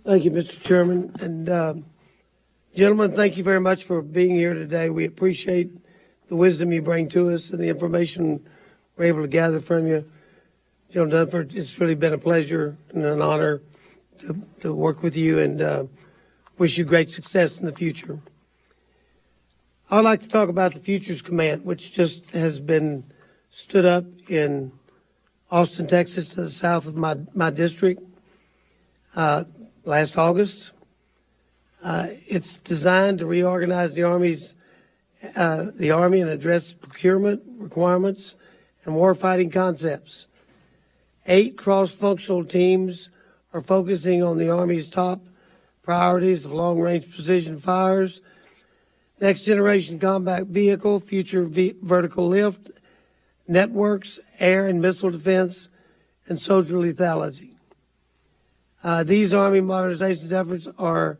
Thank you, Mr. Chairman. And gentlemen, thank you very much for being here today. We appreciate the wisdom you bring to us and the information we're able to gather from you. General Dunford, it's really been a pleasure and an honor to work with you, and wish you great success in the future. I'd like to talk about the Futures Command, which just has been stood up in Austin, Texas, to the south of my district last August. It's designed to reorganize the Army and address procurement requirements and warfighting concepts. 8 cross-functional teams are focusing on the Army's top priorities of long-range precision fires, next-generation combat vehicle, future vertical lift, networks, air and missile defense, and soldier lethality. These Army modernization efforts are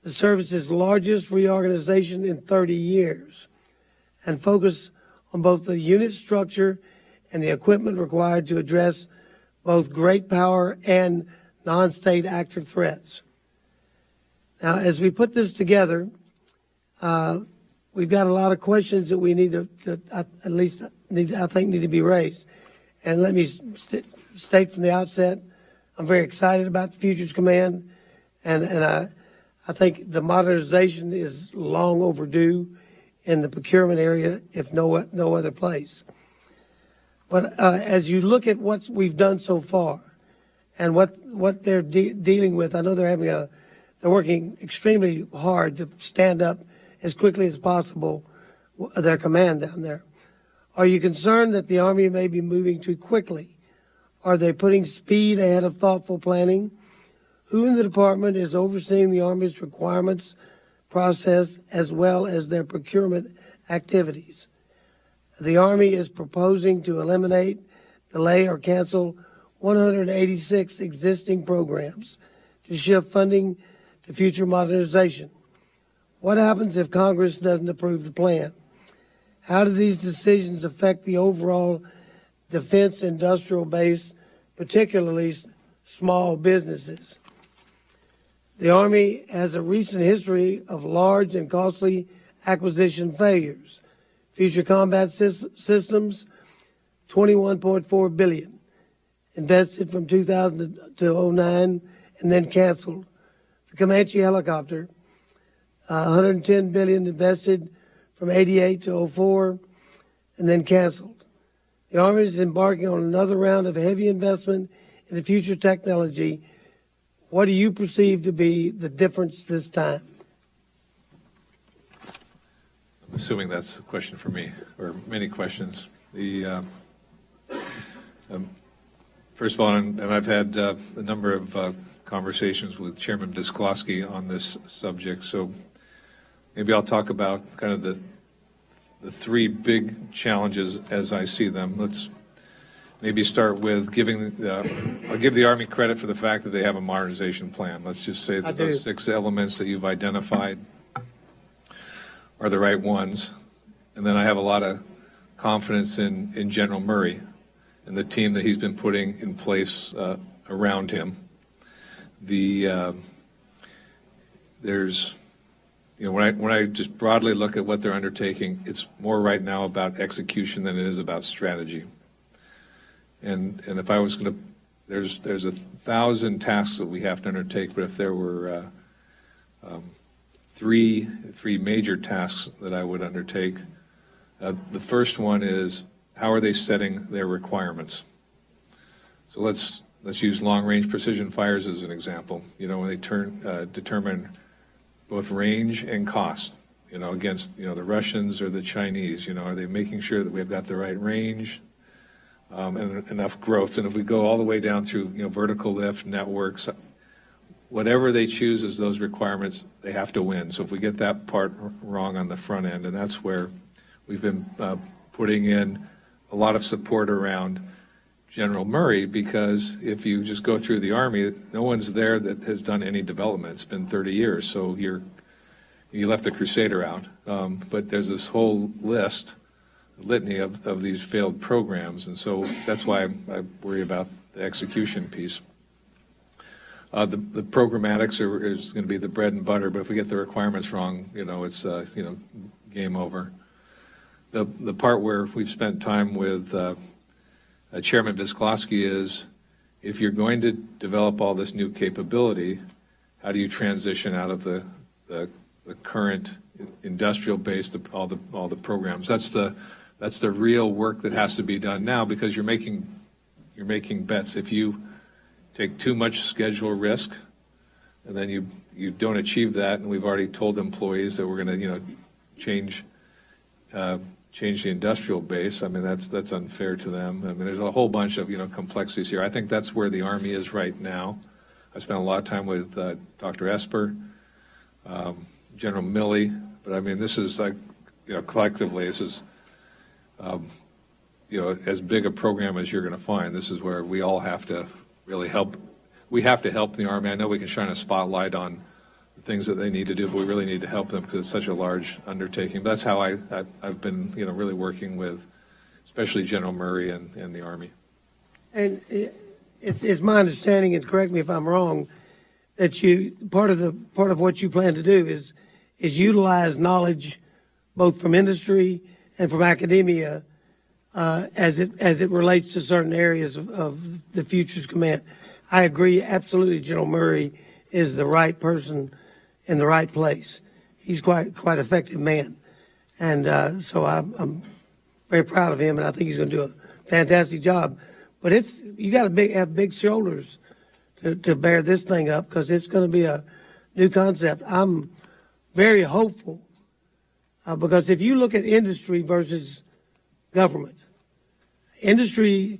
the service's largest reorganization in 30 years and focus on both the unit structure and the equipment required to address both great power and non-state actor threats. Now, as we put this together, we've got a lot of questions that we need to I think need to be raised. And let me state from the outset, I'm very excited about the Futures Command, and I think the modernization is long overdue in the procurement area, if no other place. But as you look at what we've done so far and what they're dealing with, I know they're working extremely hard to stand up as quickly as possible their command down there. Are you concerned that the Army may be moving too quickly? Are they putting speed ahead of thoughtful planning? Who in the department is overseeing the Army's requirements process as well as their procurement activities? The Army is proposing to eliminate, delay, or cancel 186 existing programs to shift funding to future modernization. What happens if Congress doesn't approve the plan? How do these decisions affect the overall defense industrial base, particularly small businesses? The Army has a recent history of large and costly acquisition failures. Future combat systems, $21.4 billion, invested from 2000 to 2009 and then canceled. The Comanche helicopter, $110 billion invested from 88 to 2004 and then canceled. The Army is embarking on another round of heavy investment in the future technology. What do you perceive to be the difference this time? I'm assuming that's a question for me, or many questions. First of all, and I've had a number of conversations with Chairman Visklosky on this subject, so maybe I'll talk about kind of the 3 big challenges as I see them. Let's maybe start with I'll give the Army credit for the fact that they have a modernization plan. Let's just say that those 6 elements that you've identified are the right ones. And then I have a lot of confidence in General Murray and the team that he's been putting in place around him. There's, when I just broadly look at what they're undertaking, it's more right now about execution than it is about strategy. And if I was going to, there's 1,000 tasks that we have to undertake, but if there were three major tasks that I would undertake, the first one is, how are they setting their requirements? So let's use long-range precision fires as an example. When they determine both range and cost, against the Russians or the Chinese, are they making sure that we've got the right range and enough growth? And if we go all the way down through vertical lift, networks, whatever they choose as those requirements, they have to win. So if we get that part wrong on the front end, and that's where we've been putting in a lot of support around General Murray, because if you just go through the Army, no one's there that has done any development. It's been 30 years, so you left the Crusader out. But there's this whole litany of these failed programs, and so that's why I worry about the execution piece. The programmatics is going to be the bread and butter, but if we get the requirements wrong, it's game over. The part where we've spent time with Chairman Visklosky is, if you're going to develop all this new capability, how do you transition out of the current industrial base, all the programs? That's the real work that has to be done now, because you're making bets. If you take too much schedule risk, and then you don't achieve that, and we've already told employees that we're going to change the industrial base. I mean, that's unfair to them. I mean, there's a whole bunch of complexities here. I think that's where the Army is right now. I spent a lot of time with Dr. Esper, General Milley, but I mean, this is like collectively, this is as big a program as you're going to find. This is where we all have to really help. We have to help the Army. I know we can shine a spotlight on the things that they need to do, but we really need to help them because it's such a large undertaking. But that's how I've been really working with, especially General Murray and the Army. And it's my understanding, and correct me if I'm wrong, that part of what you plan to do is utilize knowledge both from industry and from academia as it relates to certain areas of the Futures Command. I agree absolutely. General Murray is the right person in the right place. He's quite effective man, and so I'm very proud of him, and I think he's going to do a fantastic job. But you got to have big shoulders to bear this thing up, because it's going to be a new concept. I'm very hopeful because if you look at industry versus government, industry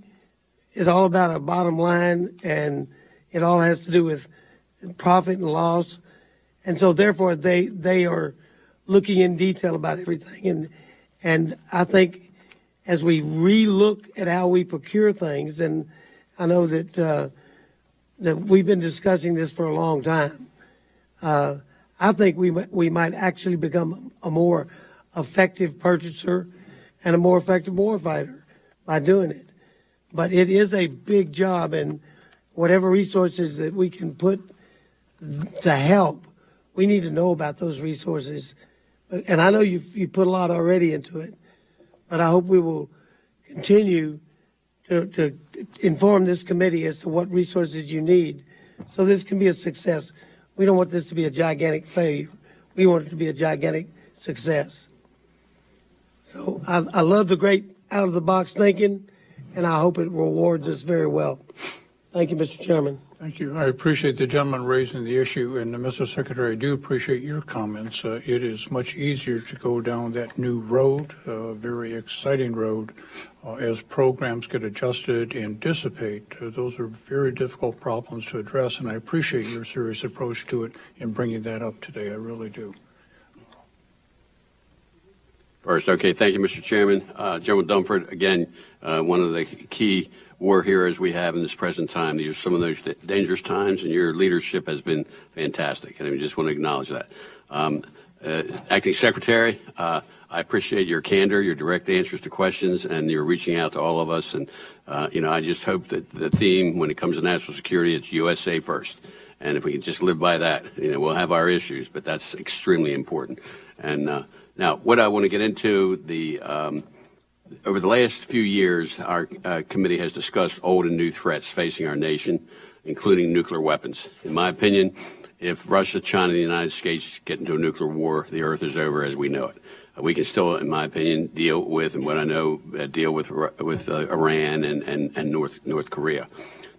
is all about a bottom line, and it all has to do with profit and loss. And so therefore they are looking in detail about everything. And I think as we re-look at how we procure things, and I know that we've been discussing this for a long time, I think we might actually become a more effective purchaser and a more effective warfighter by doing it. But it is a big job, and whatever resources that we can put to help, we need to know about those resources. And I know you put a lot already into it, but I hope we will continue to inform this committee as to what resources you need so this can be a success. We don't want this to be a gigantic failure. We want it to be a gigantic success. So I love the great out-of-the-box thinking, and I hope it rewards us very well. Thank you, Mr. Chairman. Thank you. I appreciate the gentleman raising the issue, and Mr. Secretary, I do appreciate your comments. It is much easier to go down that new road, very exciting road, as programs get adjusted and dissipate. Those are very difficult problems to address, and I appreciate your serious approach to it in bringing that up today. I really do. First, okay, thank you, Mr. Chairman. General Dunford, again, one of the key war heroes we have in this present time. These are some of those dangerous times, and your leadership has been fantastic, and I just want to acknowledge that. Acting Secretary, I appreciate your candor, your direct answers to questions, and your reaching out to all of us. And, I just hope that the theme when it comes to national security, it's USA first. And if we can just live by that, we'll have our issues, but that's extremely important. And now, what I want to get into, over the last few years, our committee has discussed old and new threats facing our nation, including nuclear weapons. In my opinion, if Russia, China, and the United States get into a nuclear war, the earth is over as we know it. We can still, in my opinion, deal with, and what I know, deal with Iran and North Korea.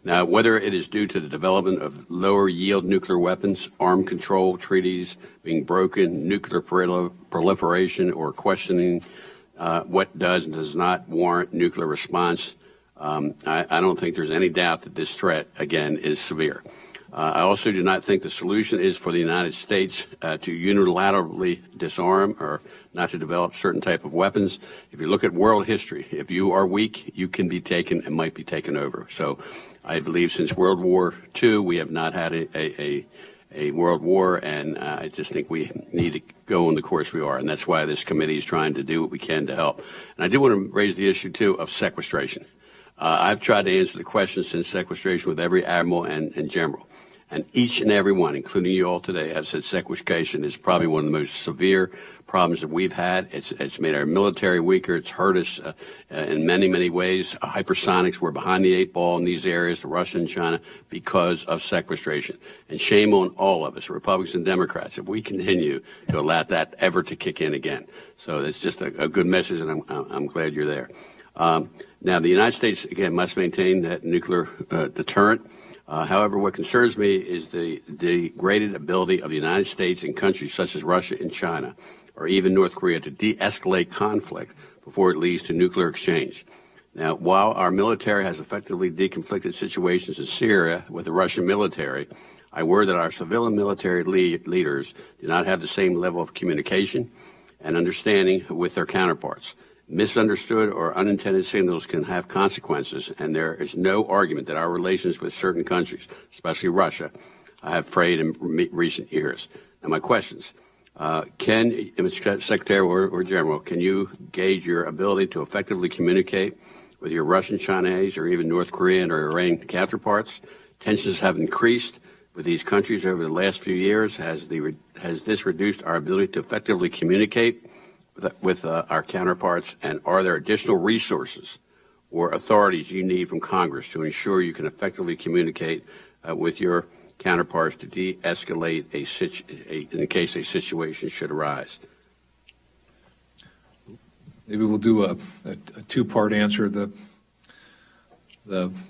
Now, whether it is due to the development of lower yield nuclear weapons, armed control treaties being broken, nuclear proliferation, or questioning what does and does not warrant nuclear response, I don't think there's any doubt that this threat, again, is severe. I also do not think the solution is for the United States to unilaterally disarm or not to develop certain type of weapons. If you look at world history, if you are weak, you can be taken and might be taken over. So I believe since World War II, we have not had a world war, and I just think we need to go on the course we are, and that's why this committee is trying to do what we can to help. And I do want to raise the issue, too, of sequestration. I've tried to answer the question since sequestration with every admiral and general. And each and every one, including you all today, have said sequestration is probably one of the most severe problems that we've had. It's made our military weaker. It's hurt us in many, many ways. Hypersonics were behind the eight ball in these areas, the Russia and China, because of sequestration. And shame on all of us, Republicans and Democrats, if we continue to allow that ever to kick in again. So it's just a good message, and I'm glad you're there. Now, the United States, again, must maintain that nuclear deterrent. However, what concerns me is the degraded ability of the United States and countries such as Russia and China, or even North Korea, to de-escalate conflict before it leads to nuclear exchange. Now, while our military has effectively deconflicted situations in Syria with the Russian military, I worry that our civilian military leaders do not have the same level of communication and understanding with their counterparts. Misunderstood or unintended signals can have consequences, and there is no argument that our relations with certain countries, especially Russia, have frayed in recent years. Now, my questions. Can, Mr. Secretary or General, can you gauge your ability to effectively communicate with your Russian, Chinese, or even North Korean or Iranian counterparts? Tensions have increased with these countries over the last few years. Has this reduced our ability to effectively communicate with our counterparts, and are there additional resources or authorities you need from Congress to ensure you can effectively communicate with your counterparts to de-escalate in case a situation should arise? Maybe we'll do a two-part answer. The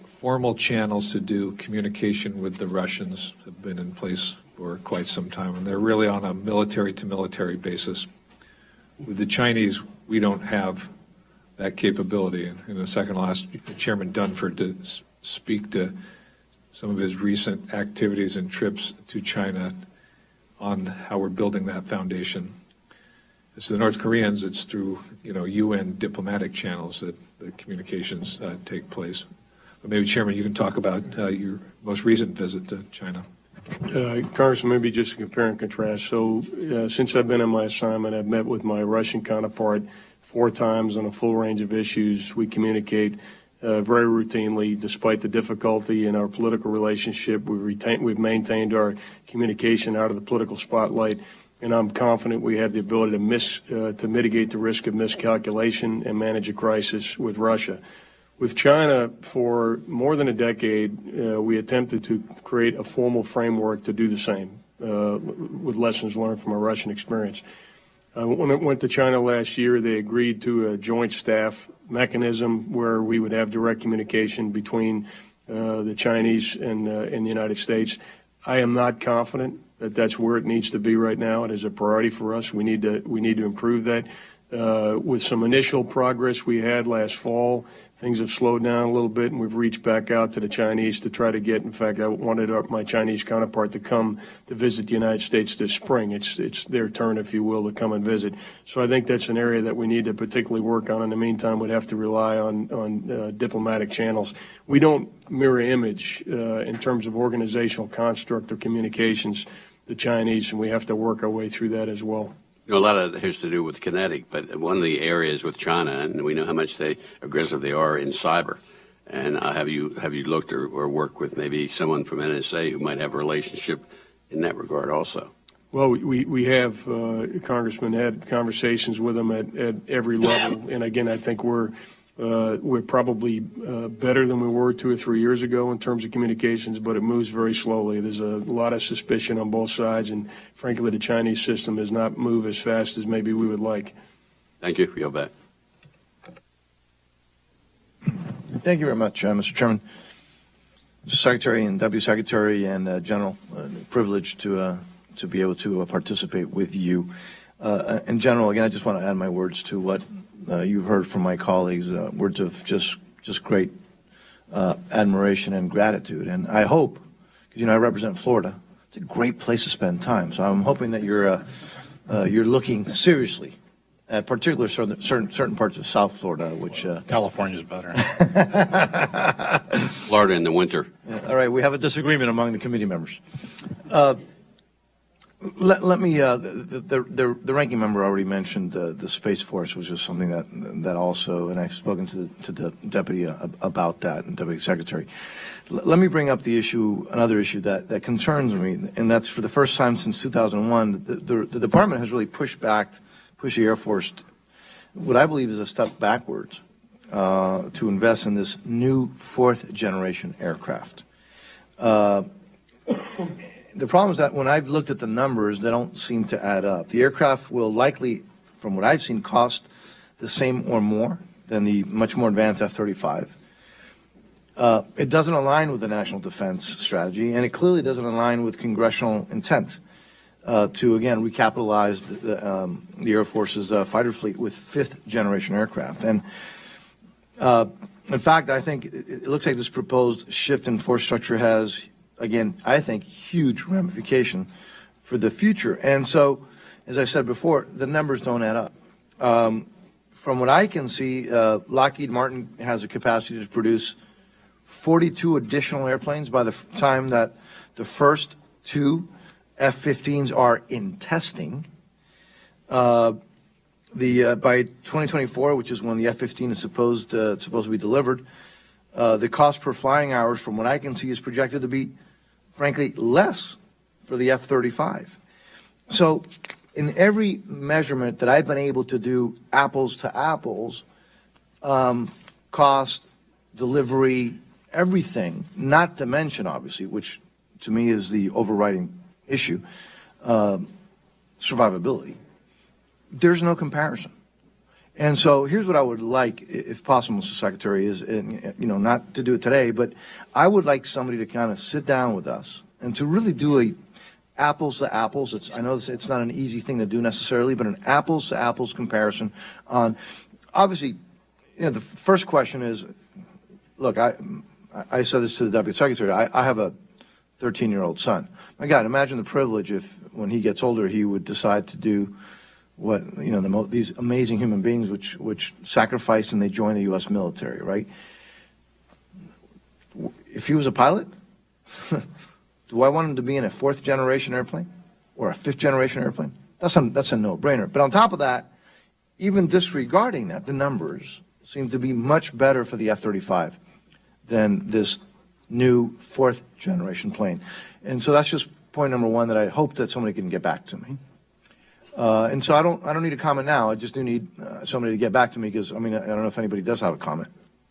formal channels to do communication with the Russians have been in place for quite some time, and they're really on a military-to-military basis. With the Chinese, we don't have that capability. In a second, I'll ask Chairman Dunford to speak to some of his recent activities and trips to China on how we're building that foundation. As the North Koreans, it's through UN diplomatic channels that the communications take place. But maybe, Chairman, you can talk about your most recent visit to China. Congressman, maybe just to compare and contrast. So since I've been on my assignment, I've met with my Russian counterpart 4 times on a full range of issues. We communicate very routinely, despite the difficulty in our political relationship. We've maintained our communication out of the political spotlight, and I'm confident we have the ability to mitigate the risk of miscalculation and manage a crisis with Russia. With China, for more than a decade, we attempted to create a formal framework to do the same, with lessons learned from our Russian experience. When I went to China last year, they agreed to a joint staff mechanism where we would have direct communication between the Chinese and the United States. I am not confident that that's where it needs to be right now. It is a priority for us. We need to improve that. With some initial progress we had last fall, things have slowed down a little bit, and we've reached back out to the Chinese to try to get, in fact, I wanted my Chinese counterpart to come to visit the United States this spring. It's their turn, if you will, to come and visit. So I think that's an area that we need to particularly work on. In the meantime, we'd have to rely on diplomatic channels. We don't mirror image in terms of organizational construct or communications the Chinese, and we have to work our way through that as well. A lot of it has to do with kinetic, but one of the areas with China, and we know how much aggressive they are in cyber. And have you looked or worked with maybe someone from NSA who might have a relationship in that regard also? Well, we have, Congressman, had conversations with them at every level. And again, I think we're probably better than we were 2 or 3 years ago in terms of communications, but it moves very slowly. There's a lot of suspicion on both sides, and frankly, the Chinese system does not move as fast as maybe we would like. Thank you. Yield back. Thank you very much, Mr. Chairman. Mr. Secretary and Deputy Secretary and General, privileged to be able to participate with you. In general, again, I just want to add my words to what you've heard from my colleagues, words of just great admiration and gratitude. And I hope, because I represent Florida, it's a great place to spend time. So I'm hoping that you're looking seriously at particular certain parts of South Florida, which California's better. Florida in the winter. All right, we have a disagreement among the committee members. Let me, the ranking member already mentioned the Space Force, which is something that also, and I've spoken to the deputy about that, and deputy secretary. Let me bring up another issue that concerns me, and that's for the first time since 2001, the department has really pushed the Air Force, what I believe is a step backwards, to invest in this new fourth generation aircraft. The problem is that when I've looked at the numbers, they don't seem to add up. The aircraft will likely, from what I've seen, cost the same or more than the much more advanced F-35. It doesn't align with the national defense strategy, and it clearly doesn't align with congressional intent to, again, recapitalize the Air Force's fighter fleet with fifth generation aircraft. And in fact, I think it looks like this proposed shift in force structure has, again, I think, huge ramification for the future. And so, as I said before, the numbers don't add up. From what I can see, Lockheed Martin has a capacity to produce 42 additional airplanes by the time that the first two F-15s are in testing. By 2024, which is when the F-15 is supposed to be delivered, the cost per flying hours, from what I can see, is projected to be, frankly, less for the F-35. So in every measurement that I've been able to do, apples to apples, cost, delivery, everything, not to mention, obviously, which to me is the overriding issue, survivability, there's no comparison. And so here's what I would like, if possible, Mr. Secretary, is, not to do it today, but I would like somebody to kind of sit down with us and to really do a apples to apples. I know it's not an easy thing to do necessarily, but an apples to apples comparison on, obviously, the first question is, look, I said this to the Deputy Secretary, I have a 13-year-old son. My God, imagine the privilege if, when he gets older, he would decide to do what, these amazing human beings which sacrifice and they join the U.S. military, right? If he was a pilot, do I want him to be in a fourth generation airplane or a fifth generation airplane? That's a no-brainer. But on top of that, even disregarding that, the numbers seem to be much better for the F-35 than this new fourth generation plane. And so that's just point number one that I hope that somebody can get back to me. And so I don't need a comment now. I just do need somebody to get back to me because, I don't know if anybody does have a comment.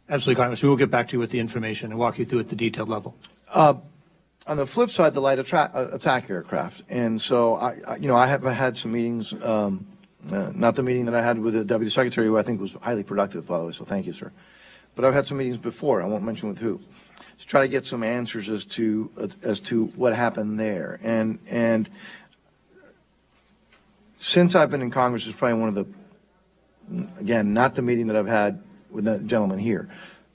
Absolutely, Congress. We will get back to you with the information and walk you through at the detailed level. On the flip side, the light attack aircraft. And so, I have had some meetings, not the meeting that I had with the Deputy Secretary, who I think was highly productive, by the way, so thank you, sir. But I've had some meetings before, I won't mention with who, to try to get some answers as to what happened there. And since I've been in Congress, it's probably one of the, again, not the meeting that I've had with that gentleman here,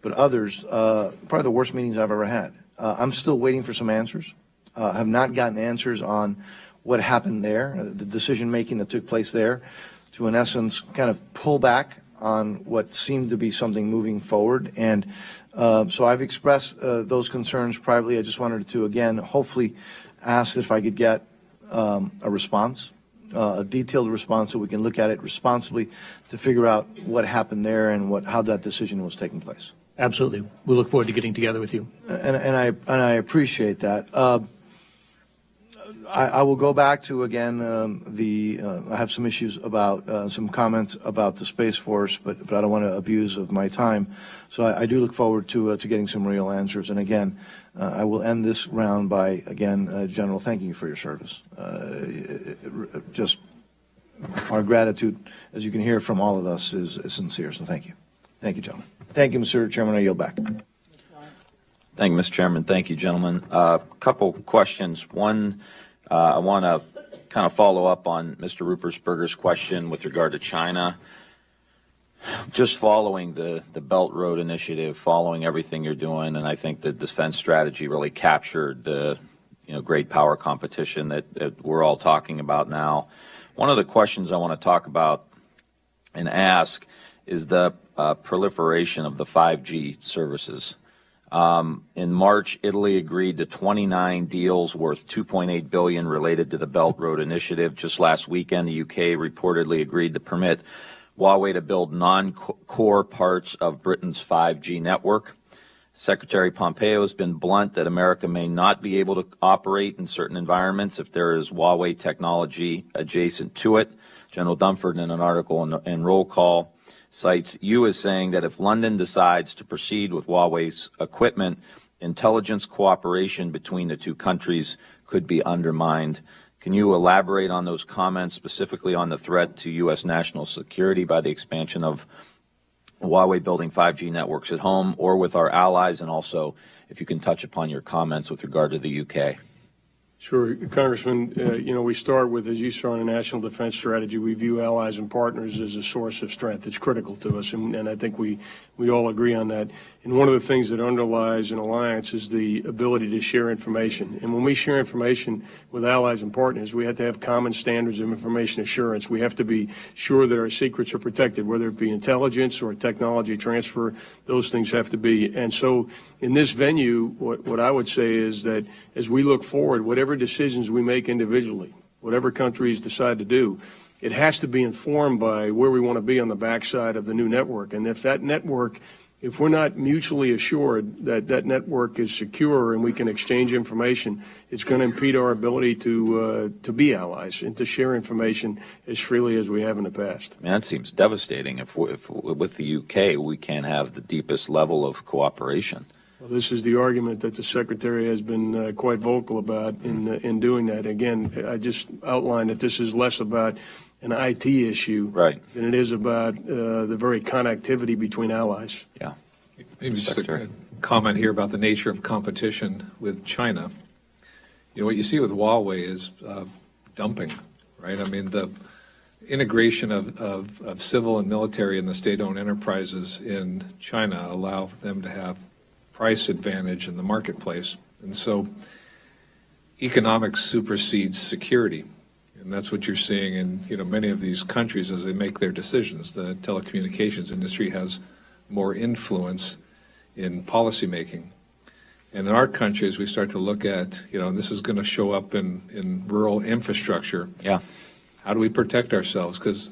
but others, probably the worst meetings I've ever had. I'm still waiting for some answers. Have not gotten answers on what happened there, the decision-making that took place there, to, in essence, kind of pull back on what seemed to be something moving forward. And so I've expressed those concerns privately. I just wanted to, again, hopefully ask if I could get a response, a detailed response, so we can look at it responsibly to figure out what happened there and how that decision was taking place. Absolutely. We look forward to getting together with you. And I appreciate that. I will go back to, again, I have some issues about some comments about the Space Force, but I don't want to abuse of my time. So I do look forward to getting some real answers. And again, I will end this round by, again, General, thanking you for your service. Just our gratitude, as you can hear from all of us, is sincere. So thank you. Thank you, gentlemen. Thank you, Mr. Chairman. I yield back. Thank you, Mr. Chairman. Thank you, gentlemen. A couple questions. One, I want to kind of follow up on Mr. Rupersberger's question with regard to China. Just following the Belt Road Initiative, following everything you're doing, and I think the defense strategy really captured the great power competition that we're all talking about now. One of the questions I want to talk about and ask is the proliferation of the 5G services. In March, Italy agreed to 29 deals worth $2.8 billion related to the Belt Road Initiative. Just last weekend, the UK reportedly agreed to permit Huawei to build non-core parts of Britain's 5G network. Secretary Pompeo has been blunt that America may not be able to operate in certain environments if there is Huawei technology adjacent to it. General Dunford, in an article in Roll Call, cites you as saying that if London decides to proceed with Huawei's equipment, intelligence cooperation between the two countries could be undermined. Can you elaborate on those comments, specifically on the threat to U.S. national security by the expansion of Huawei building 5G networks at home or with our allies, and also if you can touch upon your comments with regard to the UK? Sure, Congressman. We start with, as you saw in a national defense strategy, we view allies and partners as a source of strength. It's critical to us, and I think we all agree on that. And one of the things that underlies an alliance is the ability to share information. And when we share information with allies and partners, we have to have common standards of information assurance. We have to be sure that our secrets are protected, whether it be intelligence or technology transfer. Those things have to be. And so in this venue, what I would say is that as we look forward, whatever decisions we make individually, whatever countries decide to do, it has to be informed by where we want to be on the backside of the new network. And if that network, if we're not mutually assured that that network is secure and we can exchange information, it's going to impede our ability to be allies and to share information as freely as we have in the past. Man, that seems devastating. If with the UK we can't have the deepest level of cooperation. Well, this is the argument that the Secretary has been quite vocal about in doing that. Again, I just outlined that this is less about an IT issue than it is about the very connectivity between allies. Yeah. Maybe just a comment here about the nature of competition with China. What you see with Huawei is dumping, right? I mean, the integration of civil and military and the state-owned enterprises in China allow them to have price advantage in the marketplace. And so economics supersedes security. And that's what you're seeing in many of these countries as they make their decisions. The telecommunications industry has more influence in policymaking. And in our country, as we start to look at, and this is going to show up in rural infrastructure. Yeah. How do we protect ourselves? Because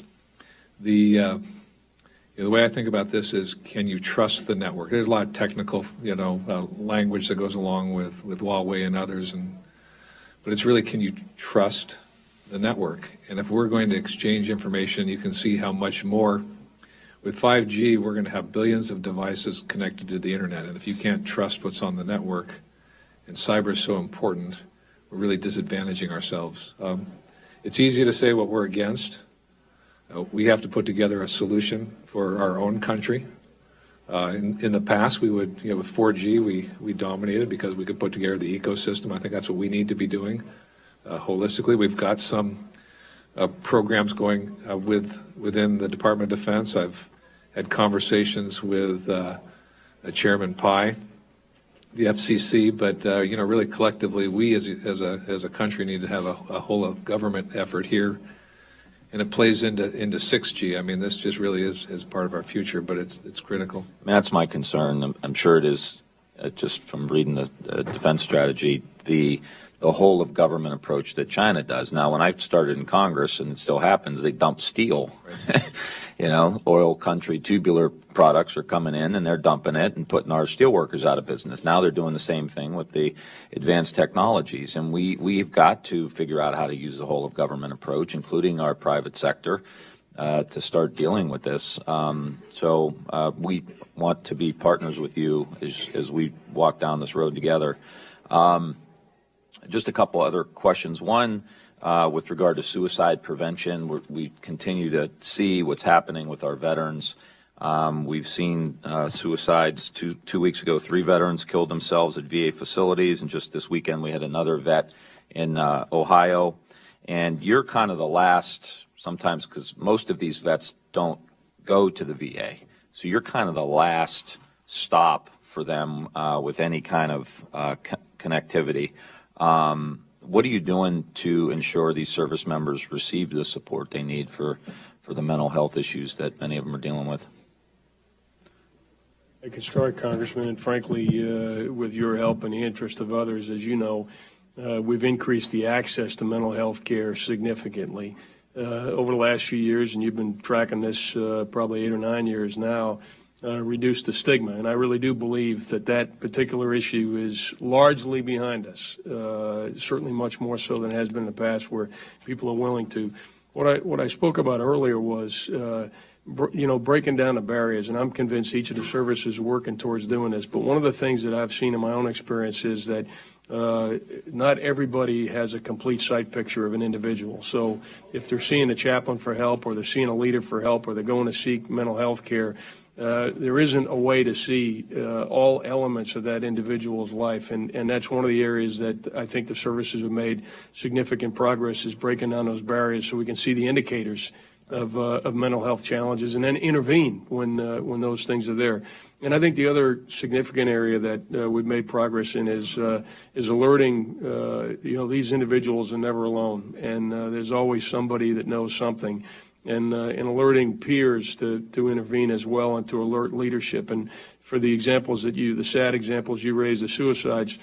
the way I think about this is, can you trust the network? There's a lot of technical, language that goes along with Huawei and others, but it's really, can you trust the network? And if we're going to exchange information, you can see how much more. With 5G, we're going to have billions of devices connected to the internet, and if you can't trust what's on the network, and cyber is so important, we're really disadvantaging ourselves. It's easy to say what we're against. We have to put together a solution for our own country. In the past, we would, with 4G, we dominated because we could put together the ecosystem. I think that's what we need to be doing holistically. We've got some programs going within the Department of Defense. I've had conversations with Chairman Pai, the FCC, but really collectively, we as a country need to have a whole of government effort here. And it plays into 6G. I mean, this just really is part of our future, but it's critical. That's my concern. I'm sure it is, just from reading the defense strategy, the whole of government approach that China does. Now, when I started in Congress, and it still happens, they dump steel. Right. Oil country tubular products are coming in and they're dumping it and putting our steel workers out of business. Now they're doing the same thing with the advanced technologies. And we've got to figure out how to use the whole of government approach, including our private sector, to start dealing with this. So we want to be partners with you as we walk down this road together. Just a couple other questions. One, with regard to suicide prevention, we continue to see what's happening with our veterans. We've seen suicides. Two weeks ago, 3 veterans killed themselves at VA facilities, and just this weekend we had another vet in Ohio. And you're kind of the last, sometimes, because most of these vets don't go to the VA. So you're kind of the last stop for them with any kind of connectivity. What are you doing to ensure these service members receive the support they need for the mental health issues that many of them are dealing with? I could start, Congressman, and frankly, with your help and the interest of others, as you know, we've increased the access to mental health care significantly over the last few years, and you've been tracking this probably 8 or 9 years now, reduced the stigma. And I really do believe that that particular issue is largely behind us, certainly much more so than it has been in the past, where people are willing to. What I spoke about earlier was breaking down the barriers, and I'm convinced each of the services are working towards doing this. But one of the things that I've seen in my own experience is that not everybody has a complete sight picture of an individual. So if they're seeing a chaplain for help, or they're seeing a leader for help, or they're going to seek mental health care, there isn't a way to see all elements of that individual's life. And that's one of the areas that I think the services have made significant progress, is breaking down those barriers so we can see the indicators of mental health challenges, and then intervene when those things are there. And I think the other significant area that we've made progress in is alerting. These individuals are never alone, and there's always somebody that knows something, and alerting peers to intervene as well, and to alert leadership. And for the examples the sad examples you raised, the suicides,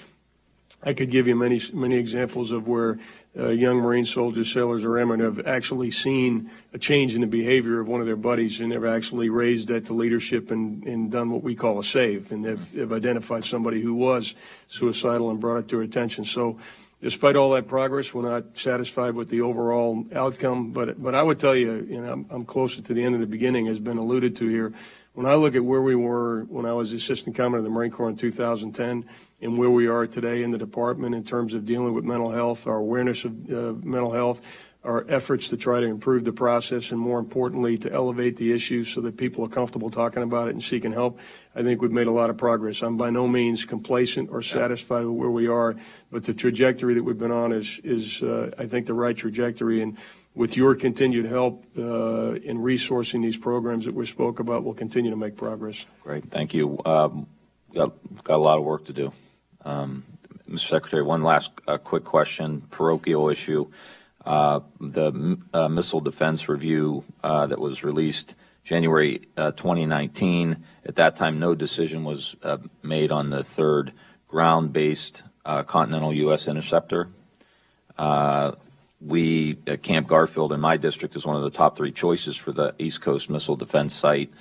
I could give you many examples of where young Marine soldiers, sailors, or airmen have actually seen a change in the behavior of one of their buddies, and they've actually raised that to leadership and done what we call a save, and they've identified somebody who was suicidal and brought it to our attention. So despite all that progress, we're not satisfied with the overall outcome. But I would tell you, I'm closer to the end of the beginning, has been alluded to here. When I look at where we were when I was Assistant Commander of the Marine Corps in 2010, and where we are today in the department in terms of dealing with mental health, our awareness of mental health, our efforts to try to improve the process, and more importantly, to elevate the issues so that people are comfortable talking about it and seeking help, I think we've made a lot of progress. I'm by no means complacent or satisfied with where we are, but the trajectory that we've been on is I think, the right trajectory. And with your continued help in resourcing these programs that we spoke about, we'll continue to make progress. Great, thank you. Got a lot of work to do. Mr. Secretary, one last quick question, parochial issue. The missile defense review that was released January 2019, at that time no decision was made on the third ground-based continental U.S. interceptor. We at Camp Garfield in my district is one of the top 3 choices for the East Coast Missile Defense Site,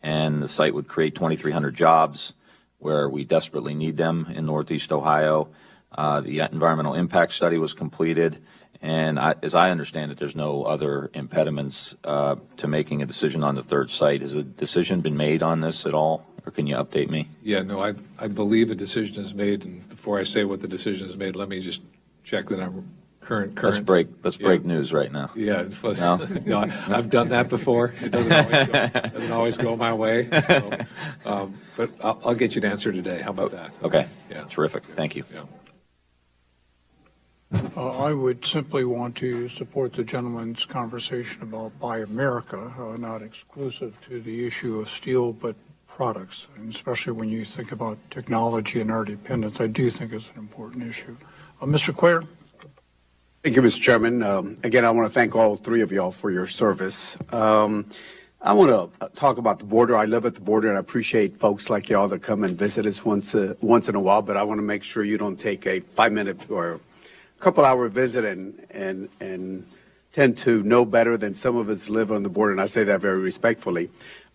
and the site would create 2,300 jobs where we desperately need them in Northeast Ohio. The environmental impact study was completed, and as I understand it, there's no other impediments to making a decision on the third site. Has a decision been made on this at all, or can you update me? Yeah, no, I believe a decision is made, and before I say what the decision is made, let me just check that I'm current. Let's break news right now. Yeah, no, I've done that before. It doesn't always go my way. So, but I'll get you an answer today. How about that? Okay. Yeah. Terrific. Thank you. Yeah. I would simply want to support the gentleman's conversation about Buy America, not exclusive to the issue of steel, but products, and especially when you think about technology and our dependence, I do think it's an important issue. Mr. Quayle. Thank you, Mr. Chairman. Again, I want to thank all 3 of y'all for your service. I want to talk about the border. I live at the border, and I appreciate folks like y'all that come and visit us once in a while, but I want to make sure you don't take a 5-minute or couple-hour visit and tend to know better than some of us live on the border, and I say that very respectfully.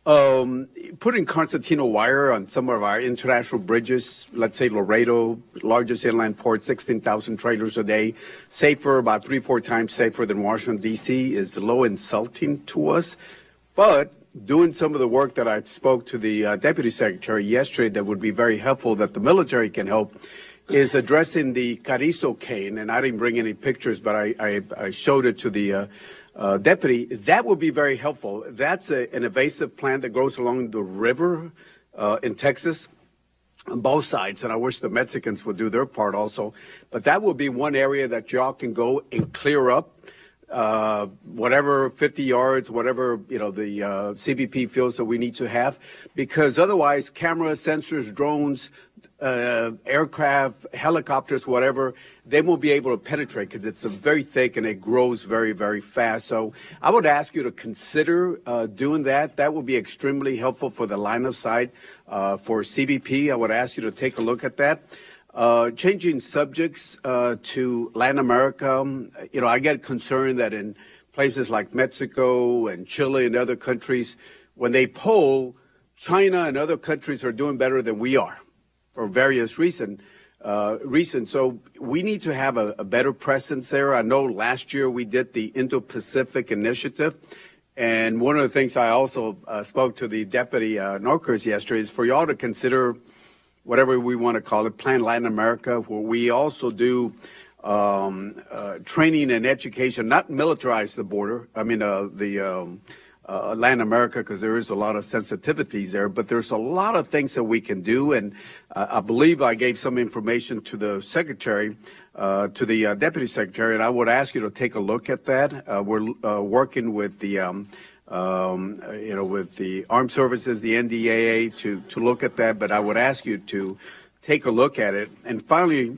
Putting concertina wire on some of our international bridges, let's say Laredo, largest inland port, 16,000 trailers a day, safer, about 3-4 times safer than Washington, D.C., is a little insulting to us. But doing some of the work that I spoke to the Deputy Secretary yesterday that would be very helpful, that the military can help, is addressing the Carrizo cane. And I didn't bring any pictures, but I showed it to the Deputy. That would be very helpful. That's an invasive plant that grows along the river in Texas on both sides, and I wish the Mexicans would do their part also. But that would be one area that y'all can go and clear up, whatever 50 yards, whatever, the CBP feels that we need to have, because otherwise cameras, sensors, drones, aircraft, helicopters, whatever, they won't be able to penetrate because it's very thick and it grows very, very fast. So I would ask you to consider doing that. That would be extremely helpful for the line of sight for CBP. I would ask you to take a look at that. Changing subjects to Latin America, I get concerned that in places like Mexico and Chile and other countries, when they poll, China and other countries are doing better than we are for various reasons. So we need to have a better presence there. I know last year we did the Indo-Pacific Initiative. And one of the things I also spoke to the Deputy Norquist yesterday is for y'all to consider whatever we want to call it, Plan Latin America, where we also do training and education, not militarize the border. I mean, Latin America, because there is a lot of sensitivities there, but there's a lot of things that we can do. And I believe I gave some information to the secretary, to the deputy secretary, and I would ask you to take a look at that. We're working with the, with the armed services, the NDAA, to look at that. But I would ask you to take a look at it. And finally,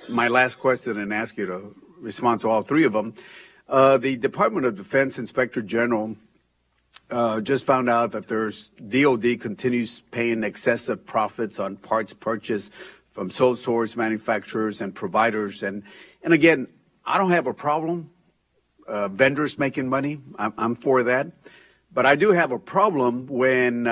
my last question, and ask you to respond to all three of them. The Department of Defense Inspector General just found out that DOD continues paying excessive profits on parts purchased from sole source manufacturers and providers. And again, I don't have a problem vendors making money. I'm for that. But I do have a problem when,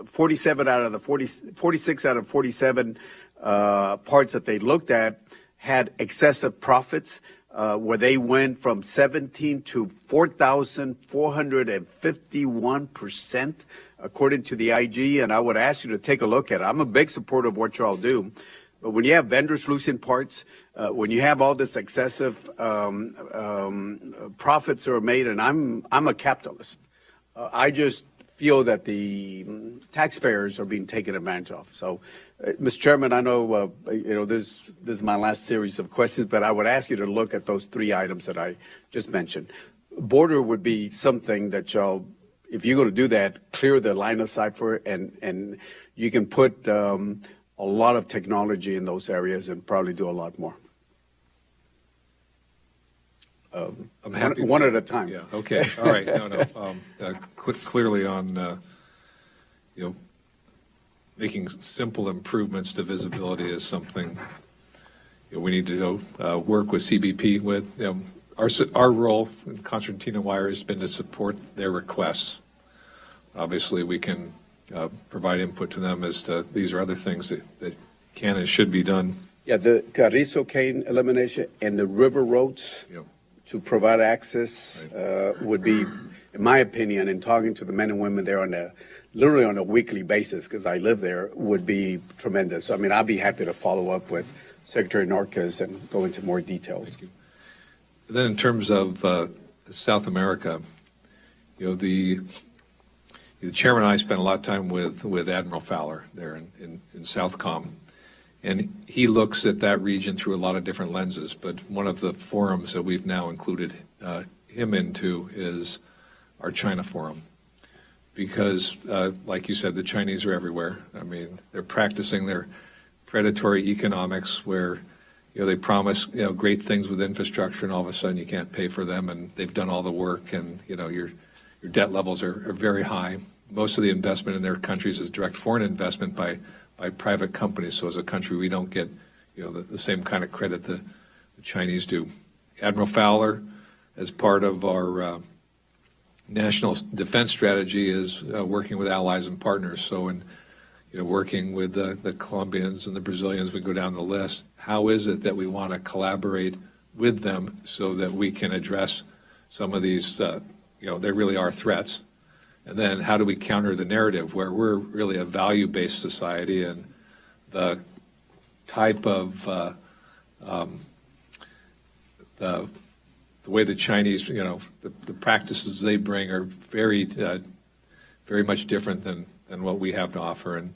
46 out of 47 parts that they looked at had excessive profits. Where they went from 17 to 4,451%, according to the IG. And I would ask you to take a look at it. I'm a big supporter of what y'all do. But when you have vendors losing parts, when you have all this excessive profits that are made, and I'm a capitalist, I just feel that the taxpayers are being taken advantage of. So, Mr. Chairman, I know this is my last series of questions, but I would ask you to look at those three items that I just mentioned. Border would be something that y'all, if you're going to do that, clear the line of sight for it, and you can put a lot of technology in those areas and probably do a lot more. I'm happy. One at a time. Yeah. Okay. All right. No. Clearly on, making simple improvements to visibility is something we need to work with CBP with. Our role in Concertina Wire has been to support their requests. Obviously, we can provide input to them as to these are other things that can and should be done. Yeah, the Carrizo cane elimination and the river roads. Yep. To provide access would be, in my opinion, in talking to the men and women there literally on a weekly basis, because I live there, would be tremendous. I mean, I'd be happy to follow up with Secretary Norquist and go into more details. Thank you. Then in terms of South America, the chairman and I spent a lot of time with Admiral Fowler there in Southcom. And he looks at that region through a lot of different lenses, but one of the forums that we've now included him into is our China forum. Because, like you said, the Chinese are everywhere. I mean, they're practicing their predatory economics where, they promise, great things with infrastructure, and all of a sudden you can't pay for them, and they've done all the work, and, your debt levels are very high. Most of the investment in their countries is direct foreign investment by private companies. So as a country, we don't get, the same kind of credit the Chinese do. Admiral Fowler, as part of our national defense strategy, is working with allies and partners. So in, working with the Colombians and the Brazilians, we go down the list. How is it that we want to collaborate with them so that we can address some of these, they really are threats? And then how do we counter the narrative where we're really a value-based society, and the type of the way the Chinese, the practices they bring are very much different than what we have to offer. And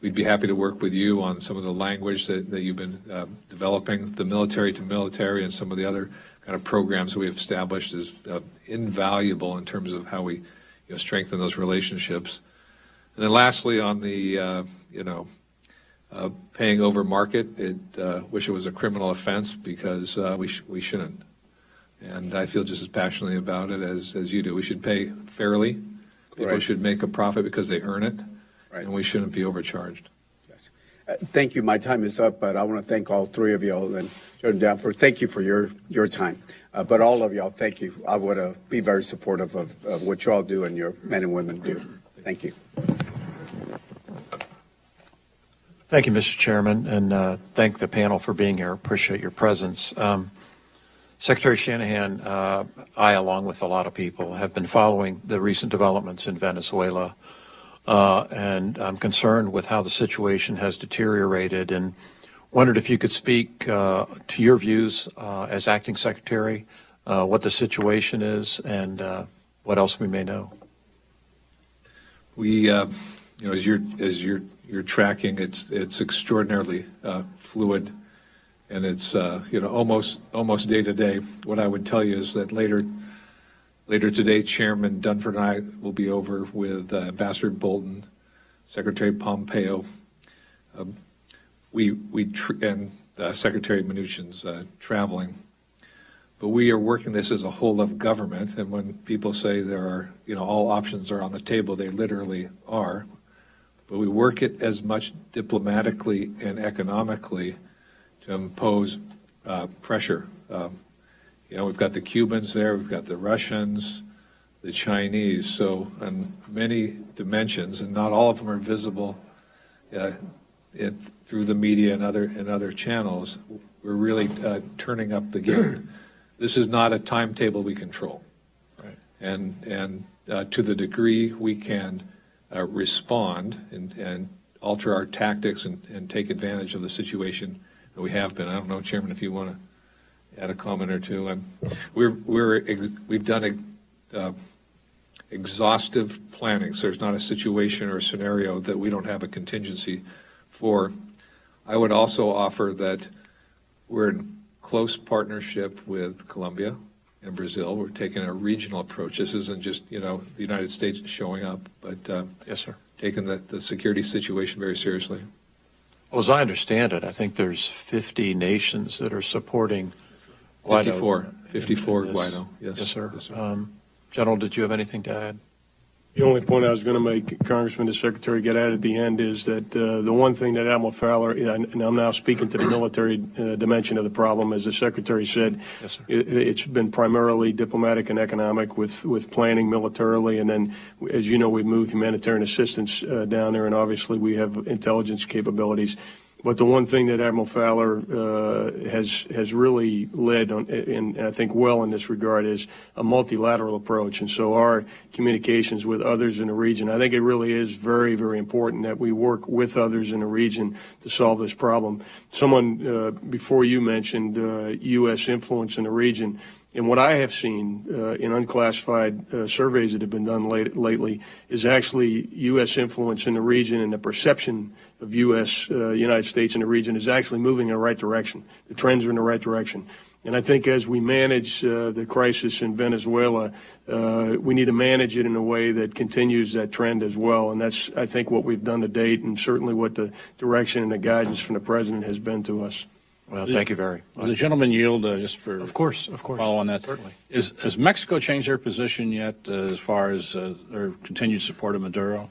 we'd be happy to work with you on some of the language that you've been developing. The military to military and some of the other kind of programs that we've established is invaluable in terms of how we strengthen those relationships. And then lastly, on the, paying over market, wish it was a criminal offense because we shouldn't. And I feel just as passionately about it as you do. We should pay fairly. People Right. should make a profit because they earn it, Right. and we shouldn't be overcharged. Yes. Thank you. My time is up, but I want to thank all three of y'all and Jordan Dunford. Thank you for your time. But all of y'all, thank you. I would be very supportive of what y'all do and your men and women do. Thank you. Thank you, Mr. Chairman, and thank the panel for being here. Appreciate your presence. Secretary Shanahan, I, along with a lot of people, have been following the recent developments in Venezuela, and I'm concerned with how the situation has deteriorated, and wondered if you could speak to your views as acting secretary, what the situation is, and what else we may know. We, as you're tracking, it's extraordinarily fluid. And it's almost day to day. What I would tell you is that later today, Chairman Dunford and I will be over with Ambassador Bolton, Secretary Pompeo, and Secretary Mnuchin's traveling. But we are working this as a whole of government. And when people say there are, all options are on the table, they literally are. But we work it as much diplomatically and economically to impose pressure. We've got the Cubans there, we've got the Russians, the Chinese. So on many dimensions, and not all of them are visible through the media and other channels, we're really turning up the game. This is not a timetable we control. Right. And to the degree we can respond and alter our tactics and take advantage of the situation. We have been. I don't know, Chairman, if you want to add a comment or two. We've done exhaustive planning, so there's not a situation or a scenario that we don't have a contingency for. I would also offer that we're in close partnership with Colombia and Brazil. We're taking a regional approach. This isn't just the United States showing up, but Yes, sir. taking the security situation very seriously. Well, as I understand it, I think there's 50 nations that are supporting Guaido. 54 in Guaido. Yes, yes, sir. Yes, sir. General, did you have anything to add? The only point I was going to make, Congressman, the Secretary get at the end, is that the one thing that Admiral Fowler, and I'm now speaking to the military dimension of the problem, as the Secretary said, Yes, sir. it's been primarily diplomatic and economic with planning militarily, and then, as you know, we've moved humanitarian assistance down there, and obviously we have intelligence capabilities. But the one thing that Admiral Fowler has really led on, and I think well in this regard, is a multilateral approach. And so our communications with others in the region, I think it really is very, very important that we work with others in the region to solve this problem. Someone before you mentioned U.S. influence in the region. And what I have seen in unclassified surveys that have been done lately is actually U.S. influence in the region, and the perception of United States in the region is actually moving in the right direction. The trends are in the right direction. And I think as we manage the crisis in Venezuela, we need to manage it in a way that continues that trend as well. And that's, I think, what we've done to date, and certainly what the direction and the guidance from the President has been to us. Well, thank you very much. The gentleman yield just for Of course. follow on that. Certainly. Has Mexico changed their position yet as far as their continued support of Maduro?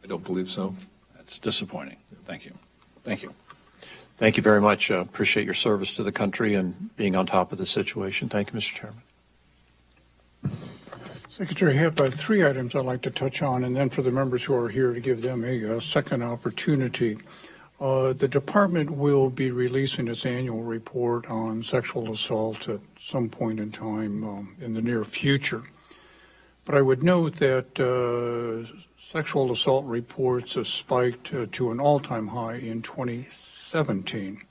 I don't believe so. That's disappointing. Thank you. Thank you. Thank you very much. Appreciate your service to the country and being on top of the situation. Thank you, Mr. Chairman. Secretary, I have three items I'd like to touch on, and then for the members who are here to give them a second opportunity. The department will be releasing its annual report on sexual assault at some point in time in the near future. But I would note that sexual assault reports have spiked to an all-time high in 2017,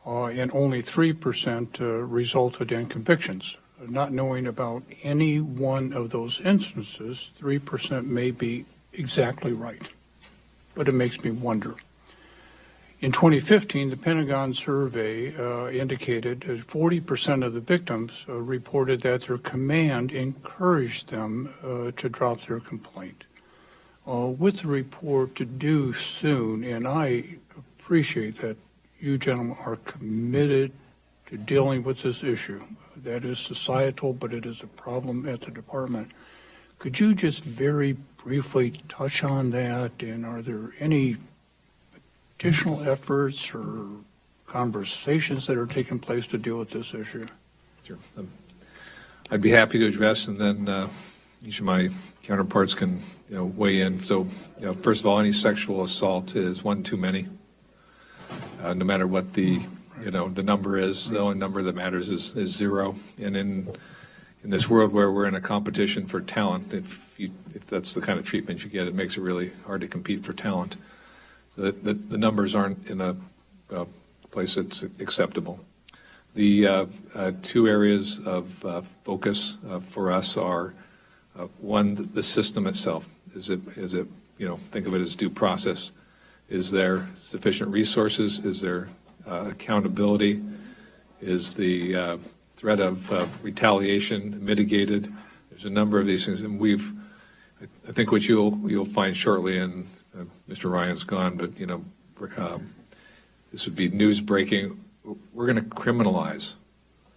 and only 3% resulted in convictions. Not knowing about any one of those instances, 3% may be exactly right, but it makes me wonder. In 2015, the Pentagon survey indicated that 40% of the victims reported that their command encouraged them to drop their complaint. with the report to due soon, and I appreciate that you gentlemen are committed to dealing with this issue. That is societal, but it is a problem at the department. Could you just very briefly touch on that, and are there any additional efforts or conversations that are taking place to deal with this issue? Sure. I'd be happy to address, and then each of my counterparts can weigh in. So, first of all, any sexual assault is one too many. No matter what the number is, the only number that matters is zero. And in this world where we're in a competition for talent, if that's the kind of treatment you get, it makes it really hard to compete for talent. So the numbers aren't in a place that's acceptable. The two areas of focus for us are one, the system itself. Is it think of it as due process. Is there sufficient resources? Is there accountability? Is the threat of retaliation mitigated? There's a number of these things, and I think what you'll find shortly, and Mr. Ryan's gone, but this would be news breaking. We're going to criminalize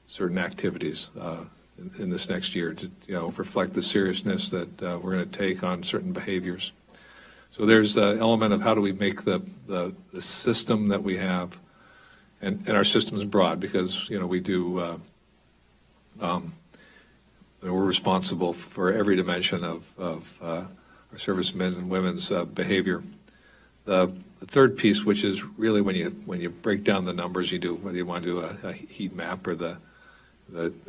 certain activities in this next year to reflect the seriousness that we're going to take on certain behaviors. So there's the element of how do we make the system that we have, and our system is broad because we do we're responsible for every dimension of our servicemen and women's behavior. The third piece, which is really when you break down the numbers, whether you want to do a heat map or the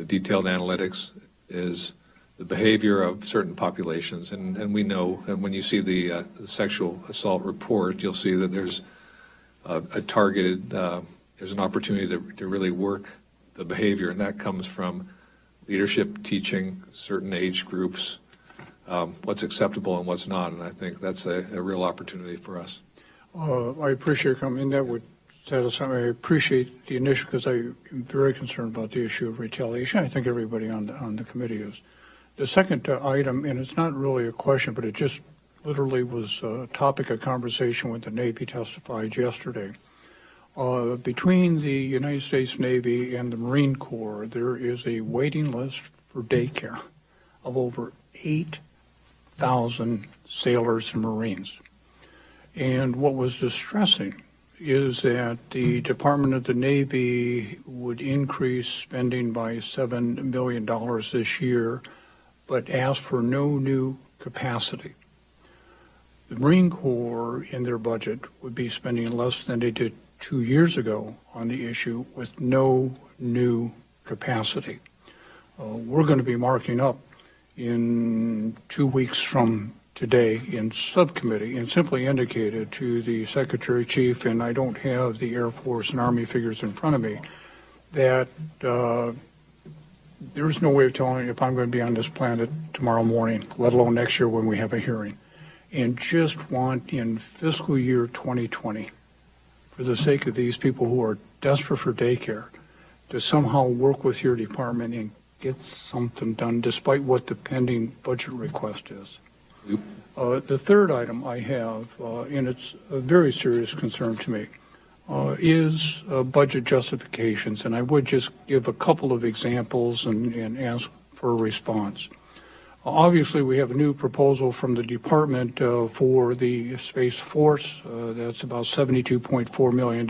detailed analytics, is the behavior of certain populations. And we know, and when you see the sexual assault report, you'll see that there's a targeted, there's an opportunity to really work the behavior, and that comes from leadership teaching certain age groups what's acceptable and what's not, and I think that's a real opportunity for us. I appreciate your comment. That would satisfy me. I appreciate the initiative because I am very concerned about the issue of retaliation. I think everybody on the committee is. The second item, and it's not really a question, but it just literally was a topic of conversation when the Navy testified yesterday. Between the United States Navy and the Marine Corps, there is a waiting list for daycare of over 8,000 sailors and Marines. And what was distressing is that the Department of the Navy would increase spending by $7 million this year, but ask for no new capacity. The Marine Corps, in their budget, would be spending less than they did 2 years ago on the issue with no new capacity. We're going to be marking up in 2 weeks from today in subcommittee and simply indicated to the Secretary Chief, and I don't have the Air Force and Army figures in front of me, that there's no way of telling if I'm going to be on this planet tomorrow morning, let alone next year when we have a hearing. And just want in fiscal year 2020, for the sake of these people who are desperate for daycare, to somehow work with your department and get something done despite what the pending budget request is. The third item I have, and it's a very serious concern to me, is budget justifications, and I would just give a couple of examples and ask for a response. Obviously, we have a new proposal from the department for the Space Force. That's about $72.4 million.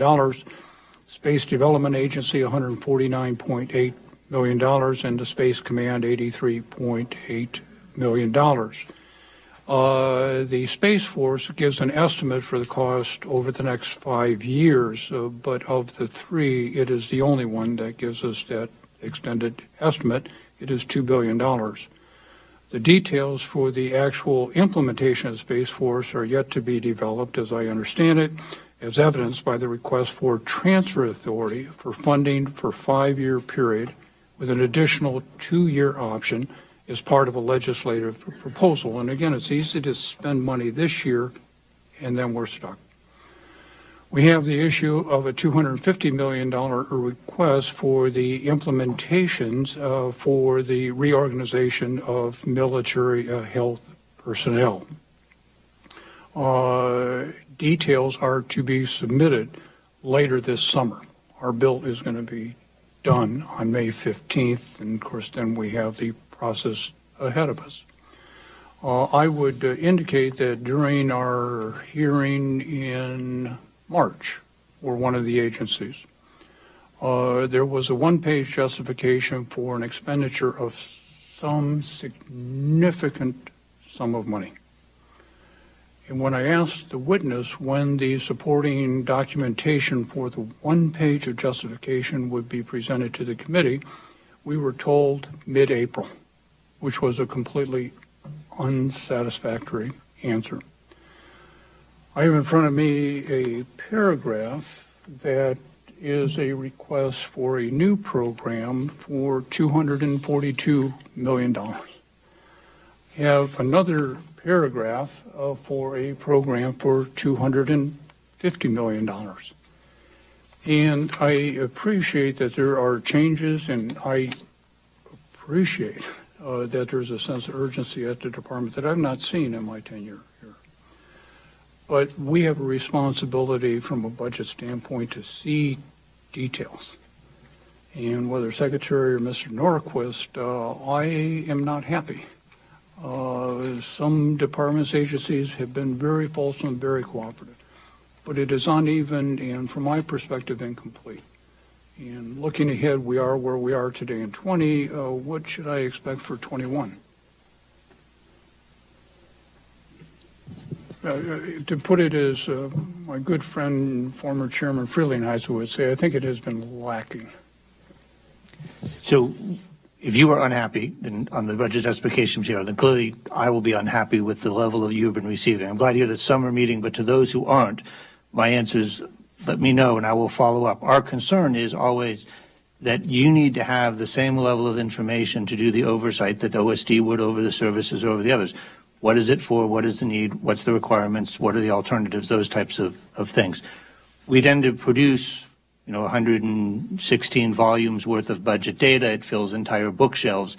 Space Development Agency, $149.8 million, and the Space Command, $83.8 million. The Space Force gives an estimate for the cost over the next 5 years, but of the three, it is the only one that gives us that extended estimate. It is $2 billion. The details for the actual implementation of the Space Force are yet to be developed, as I understand it, as evidenced by the request for transfer authority for funding for a 5-year period with an additional 2-year option as part of a legislative proposal. And again, it's easy to spend money this year and then we're stuck. We have the issue of a $250 million request for the implementations for the reorganization of military health personnel. Details are to be submitted later this summer. Our bill is going to be done on May 15th, and of course then we have the process ahead of us. I would indicate that during our hearing in March for one of the agencies, there was a one-page justification for an expenditure of some significant sum of money. And when I asked the witness when the supporting documentation for the one page of justification would be presented to the committee, we were told mid-April, which was a completely unsatisfactory answer. I have in front of me a paragraph that is a request for a new program for $242 million. I have another paragraph for a program for $250 million. And I appreciate that there are changes, and I appreciate that there's a sense of urgency at the department that I've not seen in my tenure here. But we have a responsibility from a budget standpoint to see details. And whether Secretary or Mr. Norquist, I am not happy. Some departments, agencies have been very fulsome, very cooperative, but it is uneven and, from my perspective, incomplete. And looking ahead, we are where we are today in 20. What should I expect for 21? To put it as my good friend, former Chairman Frelinghuysen would say, I think it has been lacking. So if you are unhappy on the budget justification material, then clearly I will be unhappy with the level of you've been receiving. I'm glad to hear that some are meeting, but to those who aren't, my answer is let me know and I will follow up. Our concern is always that you need to have the same level of information to do the oversight that OSD would over the services over the others. What is it for? What is the need? What's the requirements? What are the alternatives? Those types of things. We tend to produce 116 volumes worth of budget data. It fills entire bookshelves.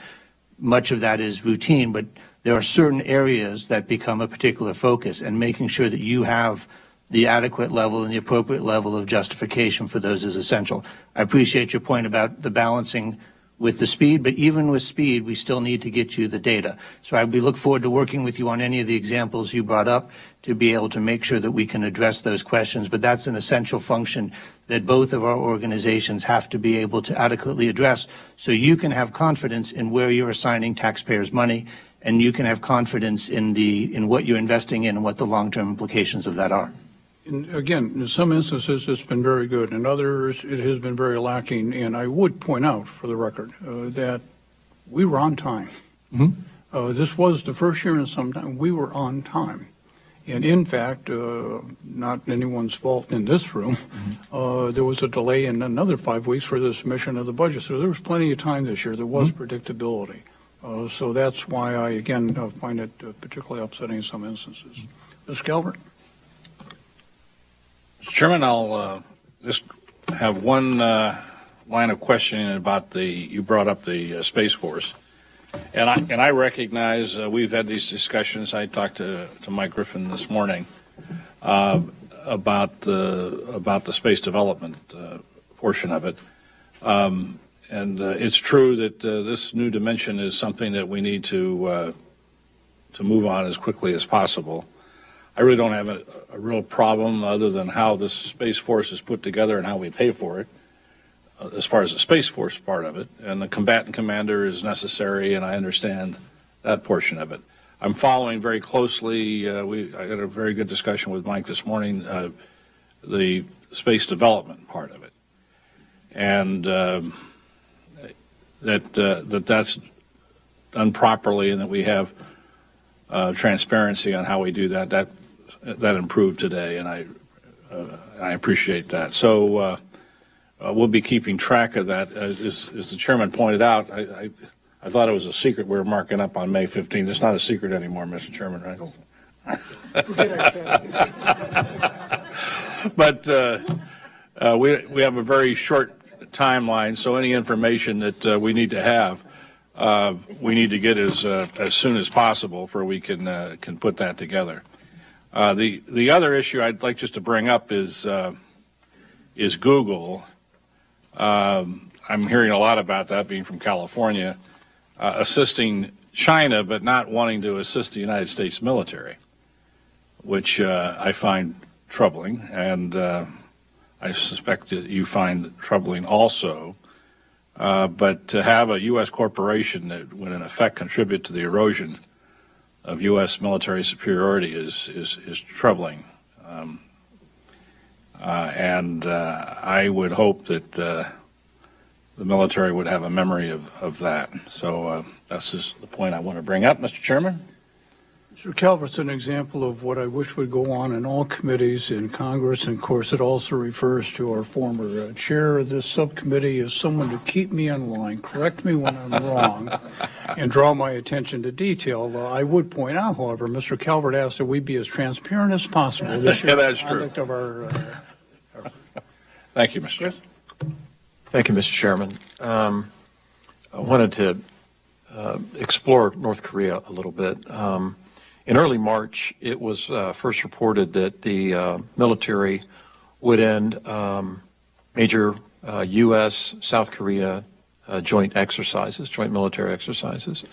Much of that is routine, but there are certain areas that become a particular focus, and making sure that you have the adequate level and the appropriate level of justification for those is essential. I appreciate your point about the balancing with the speed, but even with speed, we still need to get you the data. So we look forward to working with you on any of the examples you brought up to be able to make sure that we can address those questions. But that's an essential function that both of our organizations have to be able to adequately address, so you can have confidence in where you're assigning taxpayers' money, and you can have confidence in what you're investing in and what the long-term implications of that are. And again, in some instances, it's been very good. In others, it has been very lacking. And I would point out, for the record, that we were on time. Mm-hmm. This was the first year in some time we were on time. And in fact, not anyone's fault in this room, mm-hmm. There was a delay in another 5 weeks for the submission of the budget. So there was plenty of time this year. There was mm-hmm. predictability. So that's why I, again, find it particularly upsetting in some instances. Ms. Calvert? Mr. Chairman, I'll just have one line of questioning about you brought up the Space Force. And I recognize we've had these discussions. I talked to Mike Griffin this morning about the space development portion of it. And it's true that this new dimension is something that we need to move on as quickly as possible. I really don't have a real problem other than how this Space Force is put together and how we pay for it, as far as the Space Force part of it. And the combatant commander is necessary, and I understand that portion of it. I'm following very closely, I had a very good discussion with Mike this morning, the space development part of it. And that's done properly, and that we have transparency on how we do that. That improved today, and I appreciate that. So we'll be keeping track of that. As the chairman pointed out, I thought it was a secret we were marking up on May 15th. It's not a secret anymore, Mr. Chairman, right? But we have a very short timeline, so any information that we need to have, we need to get as soon as possible, for we can put that together. The other issue I'd like just to bring up is Google. I'm hearing a lot about that, being from California, assisting China but not wanting to assist the United States military, which I find troubling, and I suspect that you find troubling also. But to have a U.S. corporation that would in effect contribute to the erosion of U.S. military superiority is troubling. And I would hope that the military would have a memory of that. So that's just the point I want to bring up, Mr. Chairman. Mr. Calvert's an example of what I wish would go on in all committees in Congress. And of course, it also refers to our former chair of this subcommittee as someone to keep me in line, correct me when I'm wrong, and draw my attention to detail. I would point out, however, Mr. Calvert asked that we be as transparent as possible this year. Yeah, that's true. Of our, Thank you, Mr. Chairman. Thank you, Mr. Chairman. I wanted to explore North Korea a little bit. In early March, it was first reported that the military would end major U.S. South Korea joint military exercises.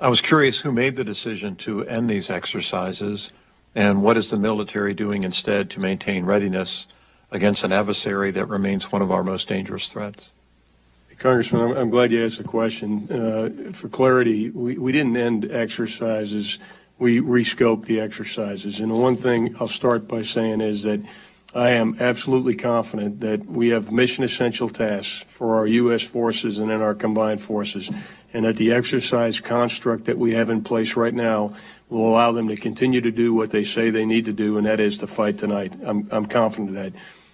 I was curious who made the decision to end these exercises, and what is the military doing instead to maintain readiness against an adversary that remains one of our most dangerous threats? Congressman, I'm glad you asked the question. For clarity, we didn't end exercises. We rescoped the exercises. And the one thing I'll start by saying is that I am absolutely confident that we have mission essential tasks for our U.S. forces and in our combined forces, and that the exercise construct that we have in place right now will allow them to continue to do what they say they need to do, and that is to fight tonight. I'm confident of that.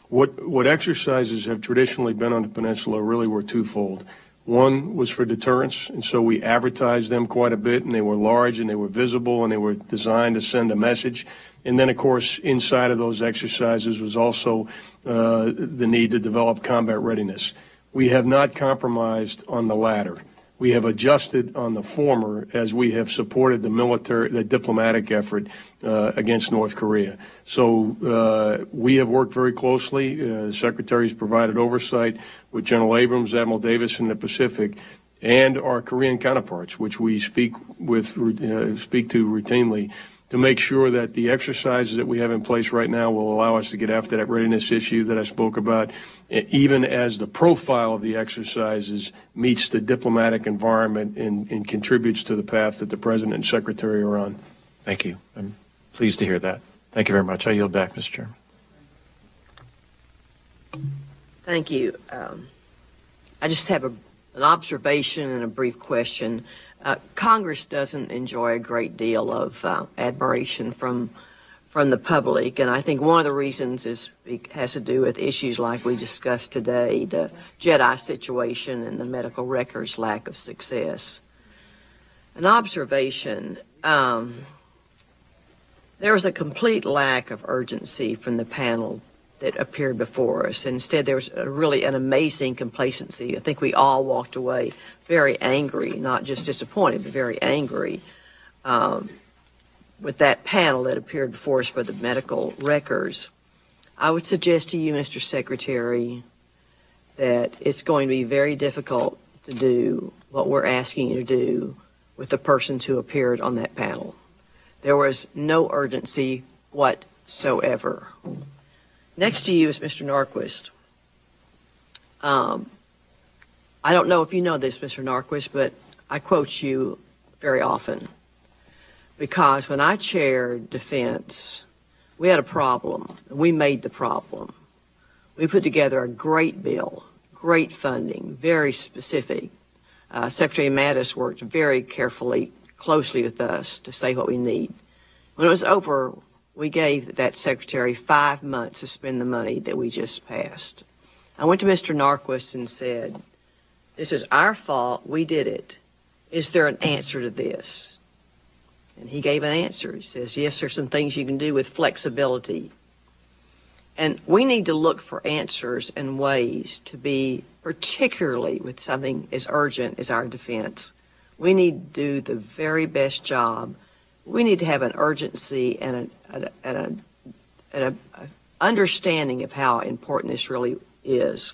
What exercises have traditionally been on the peninsula really were twofold. One was for deterrence, and so we advertised them quite a bit, and they were large, and they were visible, and they were designed to send a message. And then, of course, inside of those exercises was also the need to develop combat readiness. We have not compromised on the latter. We have adjusted on the former as we have supported the diplomatic effort against North Korea. So we have worked very closely. The Secretary has provided oversight with General Abrams, Admiral Davis in the Pacific, and our Korean counterparts, which we speak to routinely, to make sure that the exercises that we have in place right now will allow us to get after that readiness issue that I spoke about, even as the profile of the exercises meets the diplomatic environment and contributes to the path that the President and Secretary are on. Thank you. I'm pleased to hear that. Thank you very much. I yield back, Mr. Chairman. Thank you. I just have an observation and a brief question. Congress doesn't enjoy a great deal of admiration from the public, and I think one of the reasons has to do with issues like we discussed today, the JEDI situation and the medical records lack of success. An observation, there was a complete lack of urgency from the panel that appeared before us. Instead, there was really an amazing complacency. I think we all walked away very angry, not just disappointed, but very angry with that panel that appeared before us for the medical records. I would suggest to you, Mr. Secretary, that it's going to be very difficult to do what we're asking you to do with the persons who appeared on that panel. There was no urgency whatsoever. Next to you is Mr. Norquist. I don't know if you know this, Mr. Norquist, but I quote you very often. Because when I chaired Defense, we had a problem. We made the problem. We put together a great bill, great funding, very specific. Secretary Mattis worked very carefully, closely with us to say what we need. When it was over, we gave that secretary 5 months to spend the money that we just passed. I went to Mr. Norquist and said, this is our fault, we did it. Is there an answer to this? And he gave an answer. He says, yes, there's some things you can do with flexibility. And we need to look for answers and ways to be, particularly with something as urgent as our defense. We need to do the very best job we need to have an urgency and a understanding of how important this really is.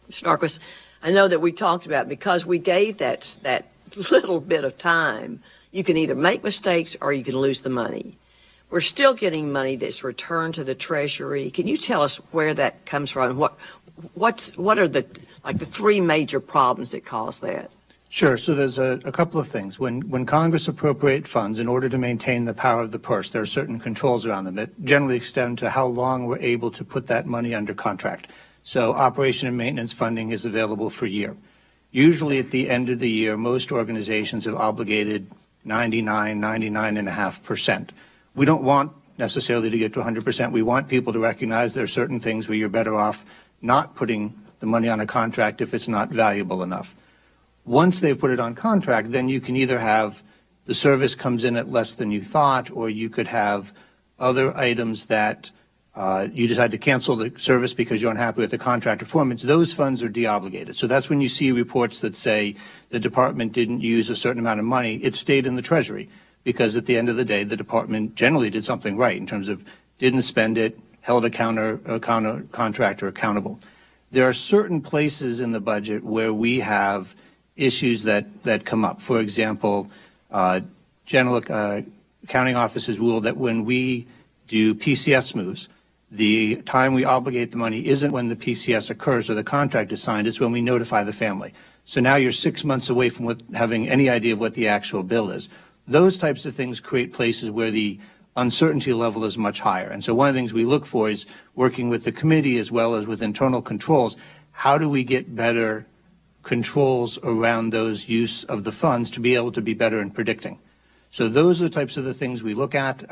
Mr. Norquist, I know that we talked about, because we gave that little bit of time, you can either make mistakes or you can lose the money. We're still getting money that's returned to the Treasury. Can you tell us where that comes from? What are the three major problems that cause that? Sure. So there's a couple of things. When Congress appropriate funds in order to maintain the power of the purse, there are certain controls around them that generally extend to how long we're able to put that money under contract. So operation and maintenance funding is available for a year. Usually at the end of the year, most organizations have obligated 99.5%. We don't want necessarily to get to 100%. We want people to recognize there are certain things where you're better off not putting the money on a contract if it's not valuable enough. Once they've put it on contract, then you can either have the service comes in at less than you thought, or you could have other items that you decide to cancel the service because you're unhappy with the contract performance. Those funds are deobligated. So that's when you see reports that say the department didn't use a certain amount of money. It stayed in the Treasury because at the end of the day, the department generally did something right in terms of didn't spend it, held a contractor accountable. There are certain places in the budget where we have issues that come up. For example, general accounting officers rule that when we do PCS moves, the time we obligate the money isn't when the PCS occurs or the contract is signed, it's when we notify the family. So now you're 6 months away from having any idea of what the actual bill is. Those types of things create places where the uncertainty level is much higher. And so one of the things we look for is working with the committee as well as with internal controls. How do we get better controls around those use of the funds to be able to be better in predicting? So those are the types of the things we look at.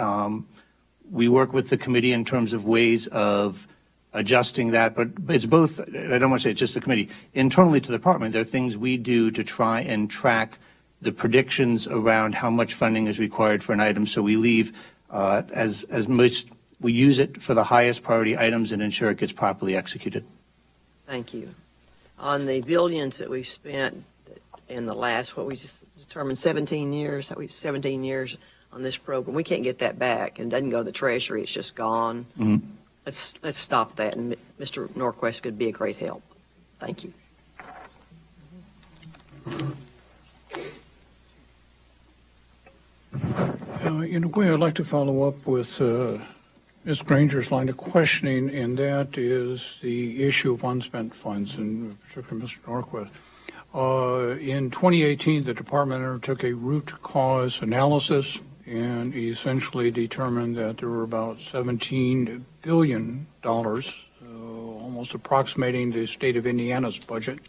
We work with the committee in terms of ways of adjusting that, but it's both. I don't want to say it's just the committee. Internally to the department, there are things we do to try and track the predictions around how much funding is required for an item. So we leave as much, we use it for the highest priority items and ensure it gets properly executed. Thank you. On the billions that we've spent in the last, what we just determined, 17 years, 17 years on this program, we can't get that back, and it doesn't go to the Treasury, it's just gone. Mm-hmm. Let's stop that, and Mr. Norquist could be a great help. Thank you. In a way, I'd like to follow up with Ms. Granger's line of questioning, and that is the issue of unspent funds, and particularly Mr. Norquist. In 2018, the department undertook a root cause analysis and essentially determined that there were about $17 billion, almost approximating the state of Indiana's budget,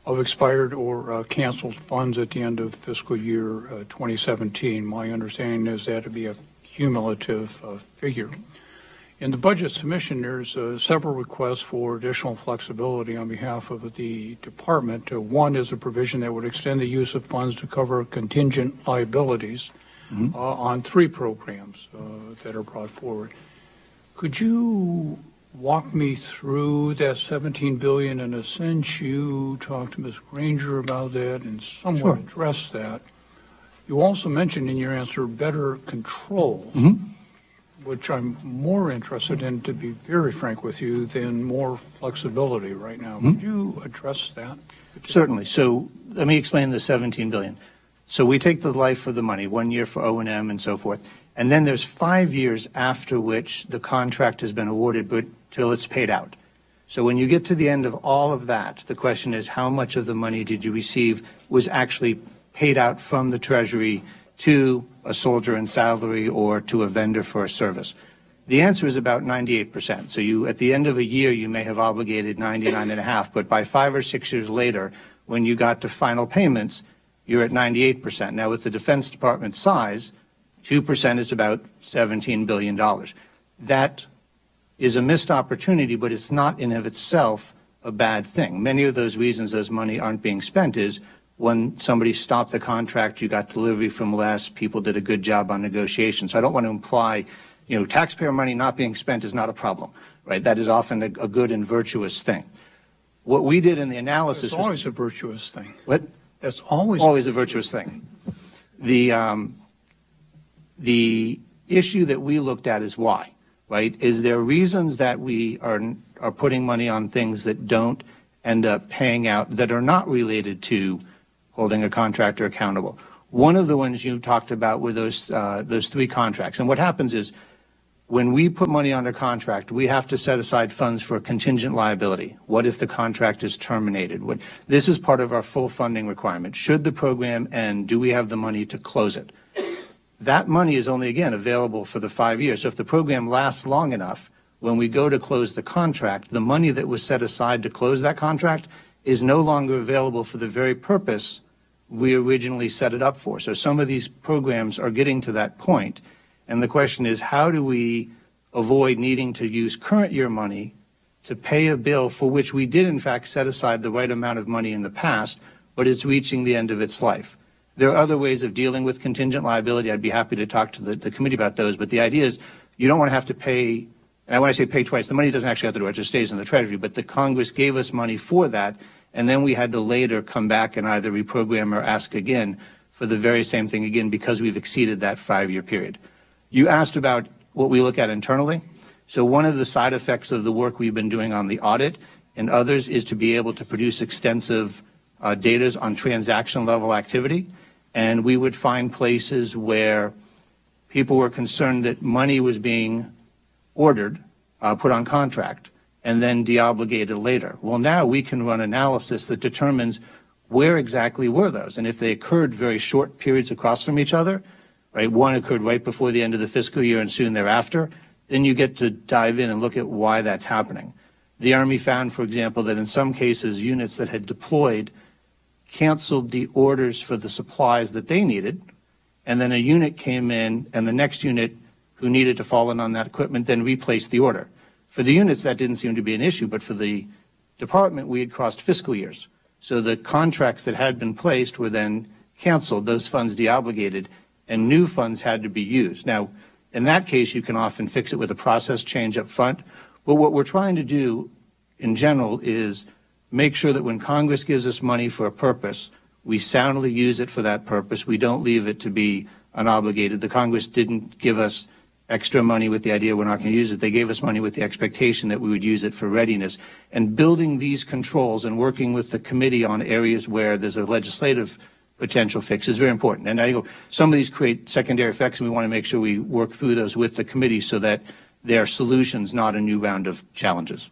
of expired or canceled funds at the end of fiscal year 2017. My understanding is that to be a cumulative figure. In the budget submission, there's several requests for additional flexibility on behalf of the department. One is a provision that would extend the use of funds to cover contingent liabilities on 3 programs that are brought forward. Could you walk me through that $17 billion? In a sense, you talked to Ms. Granger about that and somewhat addressed that. You also mentioned in your answer better controls, which I'm more interested in, to be very frank with you, than more flexibility right now. Could you address that? Certainly. So let me explain the $17 billion. So we take the life of the money, 1 year for O&M and so forth, and then there's 5 years after which the contract has been awarded, but till it's paid out. So when you get to the end of all of that, the question is how much of the money did you receive was actually paid out from the Treasury to a soldier in salary or to a vendor for a service? The answer is about 98%. So you, at the end of a year, you may have obligated 99.5, but by 5 or 6 years later, when you got to final payments, you're at 98%. Now, with the Defense Department's size, 2% is about $17 billion. That is a missed opportunity, but it's not in of itself a bad thing. Many of those reasons those money aren't being spent is when somebody stopped the contract, you got delivery from less, people did a good job on negotiations. So I don't want to imply, taxpayer money not being spent is not a problem, right? That is often a good and virtuous thing. What we did in the analysis was always a virtuous thing. What? That's always a virtuous thing. The issue that we looked at is why, right? Is there reasons that we are putting money on things that don't end up paying out, that are not related to holding a contractor accountable? One of the ones you talked about were those 3 contracts. And what happens is, when we put money under contract, we have to set aside funds for a contingent liability. What if the contract is terminated? This is part of our full funding requirement. Should the program end, do we have the money to close it? That money is only, again, available for the 5 years. So if the program lasts long enough, when we go to close the contract, the money that was set aside to close that contract is no longer available for the very purpose we originally set it up for. So some of these programs are getting to that point. And the question is, how do we avoid needing to use current year money to pay a bill for which we did in fact set aside the right amount of money in the past, but it's reaching the end of its life? There are other ways of dealing with contingent liability. I'd be happy to talk to the committee about those, but the idea is you don't want to have to pay, and when I say pay twice, the money doesn't actually have to do it, it just stays in the Treasury, but the Congress gave us money for that, and then we had to later come back and either reprogram or ask again for the very same thing again because we've exceeded that 5-year period. You asked about what we look at internally. So one of the side effects of the work we've been doing on the audit and others is to be able to produce extensive data on transaction level activity. And we would find places where people were concerned that money was being ordered, put on contract, and then deobligated later. Well, now we can run analysis that determines where exactly were those. And if they occurred very short periods across from each other, right, one occurred right before the end of the fiscal year and soon thereafter, then you get to dive in and look at why that's happening. The Army found, for example, that in some cases units that had deployed canceled the orders for the supplies that they needed, and then a unit came in and the next unit who needed to fall in on that equipment then replaced the order. For the units, that didn't seem to be an issue, but for the department, we had crossed fiscal years. So the contracts that had been placed were then canceled, those funds deobligated, and new funds had to be used. Now, in that case, you can often fix it with a process change up front. But what we're trying to do in general is make sure that when Congress gives us money for a purpose, we soundly use it for that purpose. We don't leave it to be unobligated. The Congress didn't give us extra money with the idea we're not going to use it. They gave us money with the expectation that we would use it for readiness. And building these controls and working with the committee on areas where there's a legislative potential fix is very important. And I go, some of these create secondary effects, and we want to make sure we work through those with the committee so that they're solutions, not a new round of challenges.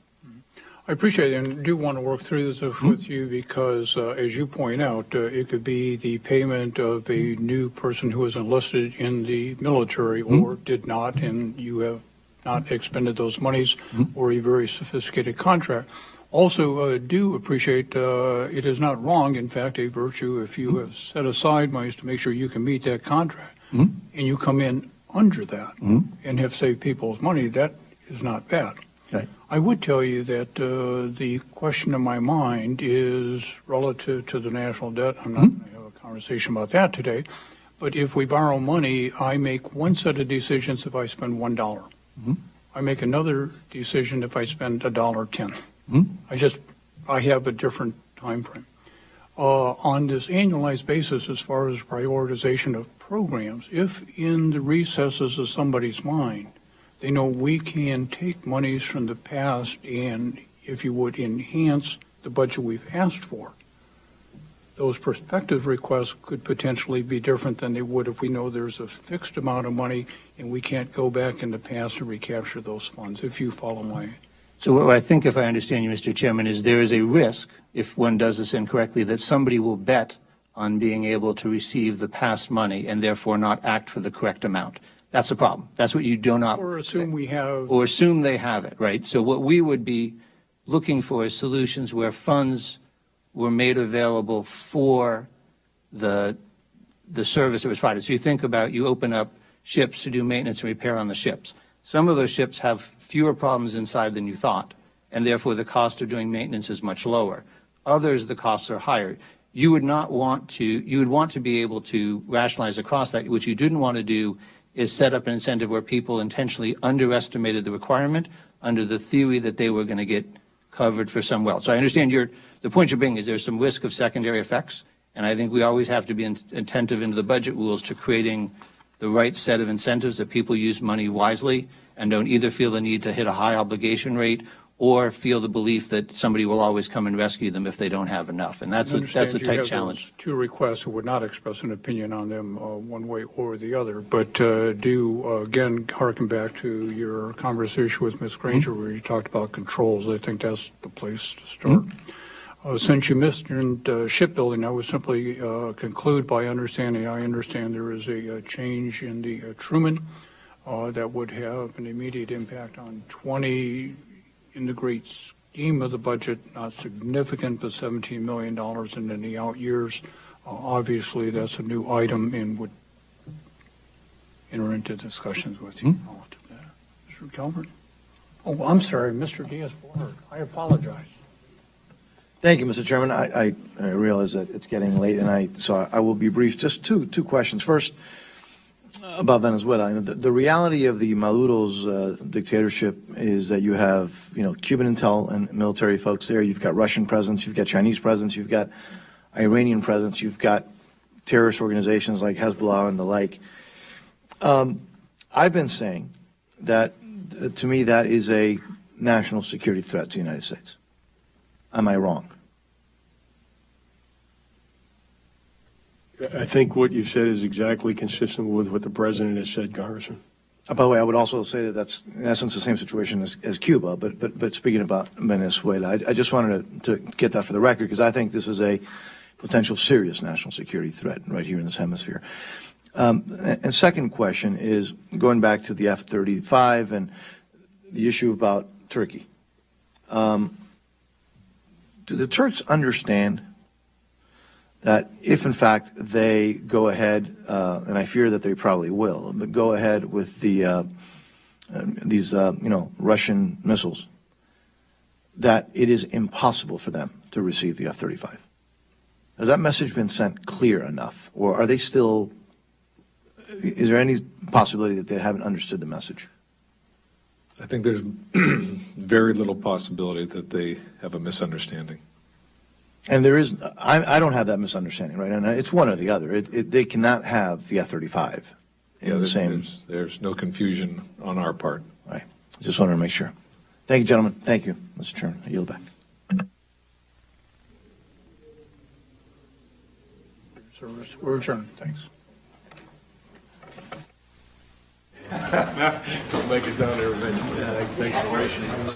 I appreciate it and do want to work through this with you because, as you point out, it could be the payment of a new person who was enlisted in the military or did not, and you have not expended those monies, or a very sophisticated contract. Also, do appreciate it is not wrong, in fact, a virtue if you have set aside monies to make sure you can meet that contract, and you come in under that and have saved people's money, that is not bad. Right. I would tell you that the question in my mind is relative to the national debt. I'm not going to have a conversation about that today, but if we borrow money, I make one set of decisions if I spend $1. I make another decision if I spend $1.10. I have a different time frame. On this annualized basis, as far as prioritization of programs, if in the recesses of somebody's mind, they know we can take monies from the past and, if you would, enhance the budget we've asked for, those prospective requests could potentially be different than they would if we know there's a fixed amount of money and we can't go back in the past and recapture those funds, if you follow my... So what I think, if I understand you, Mr. Chairman, is there is a risk, if one does this incorrectly, that somebody will bet on being able to receive the past money and therefore not act for the correct amount. That's the problem. That's what you do not... Or assume we have... Or assume they have it, right? So what we would be looking for is solutions where funds were made available for the service that was provided. So you think about, you open up ships to do maintenance and repair on the ships. Some of those ships have fewer problems inside than you thought, and therefore the cost of doing maintenance is much lower. Others, the costs are higher. You would not want to, you would want to be able to rationalize across that. What you didn't want to do is set up an incentive where people intentionally underestimated the requirement under the theory that they were going to get covered for some well. So I understand the point you're bringing is there's some risk of secondary effects, and I think we always have to be attentive into the budget rules to creating the right set of incentives, that people use money wisely and don't either feel the need to hit a high obligation rate or feel the belief that somebody will always come and rescue them if they don't have enough. And that's a tight challenge. Two requests, I would not express an opinion on them one way or the other, but do, again, harken back to your conversation with Ms. Granger where you talked about controls. I think that's the place to start. Since you mentioned shipbuilding, I would simply conclude by I understand there is a change in the Truman that would have an immediate impact on 20 in the great scheme of the budget, not significant, but $17 million in the out years. Obviously, that's a new item and would enter into discussions with you relative to that. Mr. Calvert? Oh, I'm sorry, Mr. Diaz-Balart. I apologize. Thank you, Mr. Chairman. I realize that it's getting late, and so I will be brief. Just two questions. First, about Venezuela. The reality of the Maduro's dictatorship is that you have, Cuban intel and military folks there. You've got Russian presence. You've got Chinese presence. You've got Iranian presence. You've got terrorist organizations like Hezbollah and the like. I've been saying that, to me, that is a national security threat to the United States. Am I wrong? I think what you've said is exactly consistent with what the president has said, Congressman. By the way, I would also say that that's in essence the same situation as Cuba, but speaking about Venezuela, I just wanted to get that for the record because I think this is a potential serious national security threat right here in this hemisphere. And second question is going back to the F-35 and the issue about Turkey. Do the Turks understand that if, in fact, they go ahead, and I fear that they probably will, but go ahead with these Russian missiles, that it is impossible for them to receive the F-35? Has that message been sent clear enough, or are they still? Is there any possibility that they haven't understood the message? I think there's very little possibility that they have a misunderstanding. And there is, I don't have that misunderstanding, right? And it's one or the other. They cannot have the F-35 in the same. There's no confusion on our part. Right. Just wanted to make sure. Thank you, gentlemen. Thank you, Mr. Chairman. I yield back. We're adjourned. Thanks. Make it down there eventually. Thanks for waiting.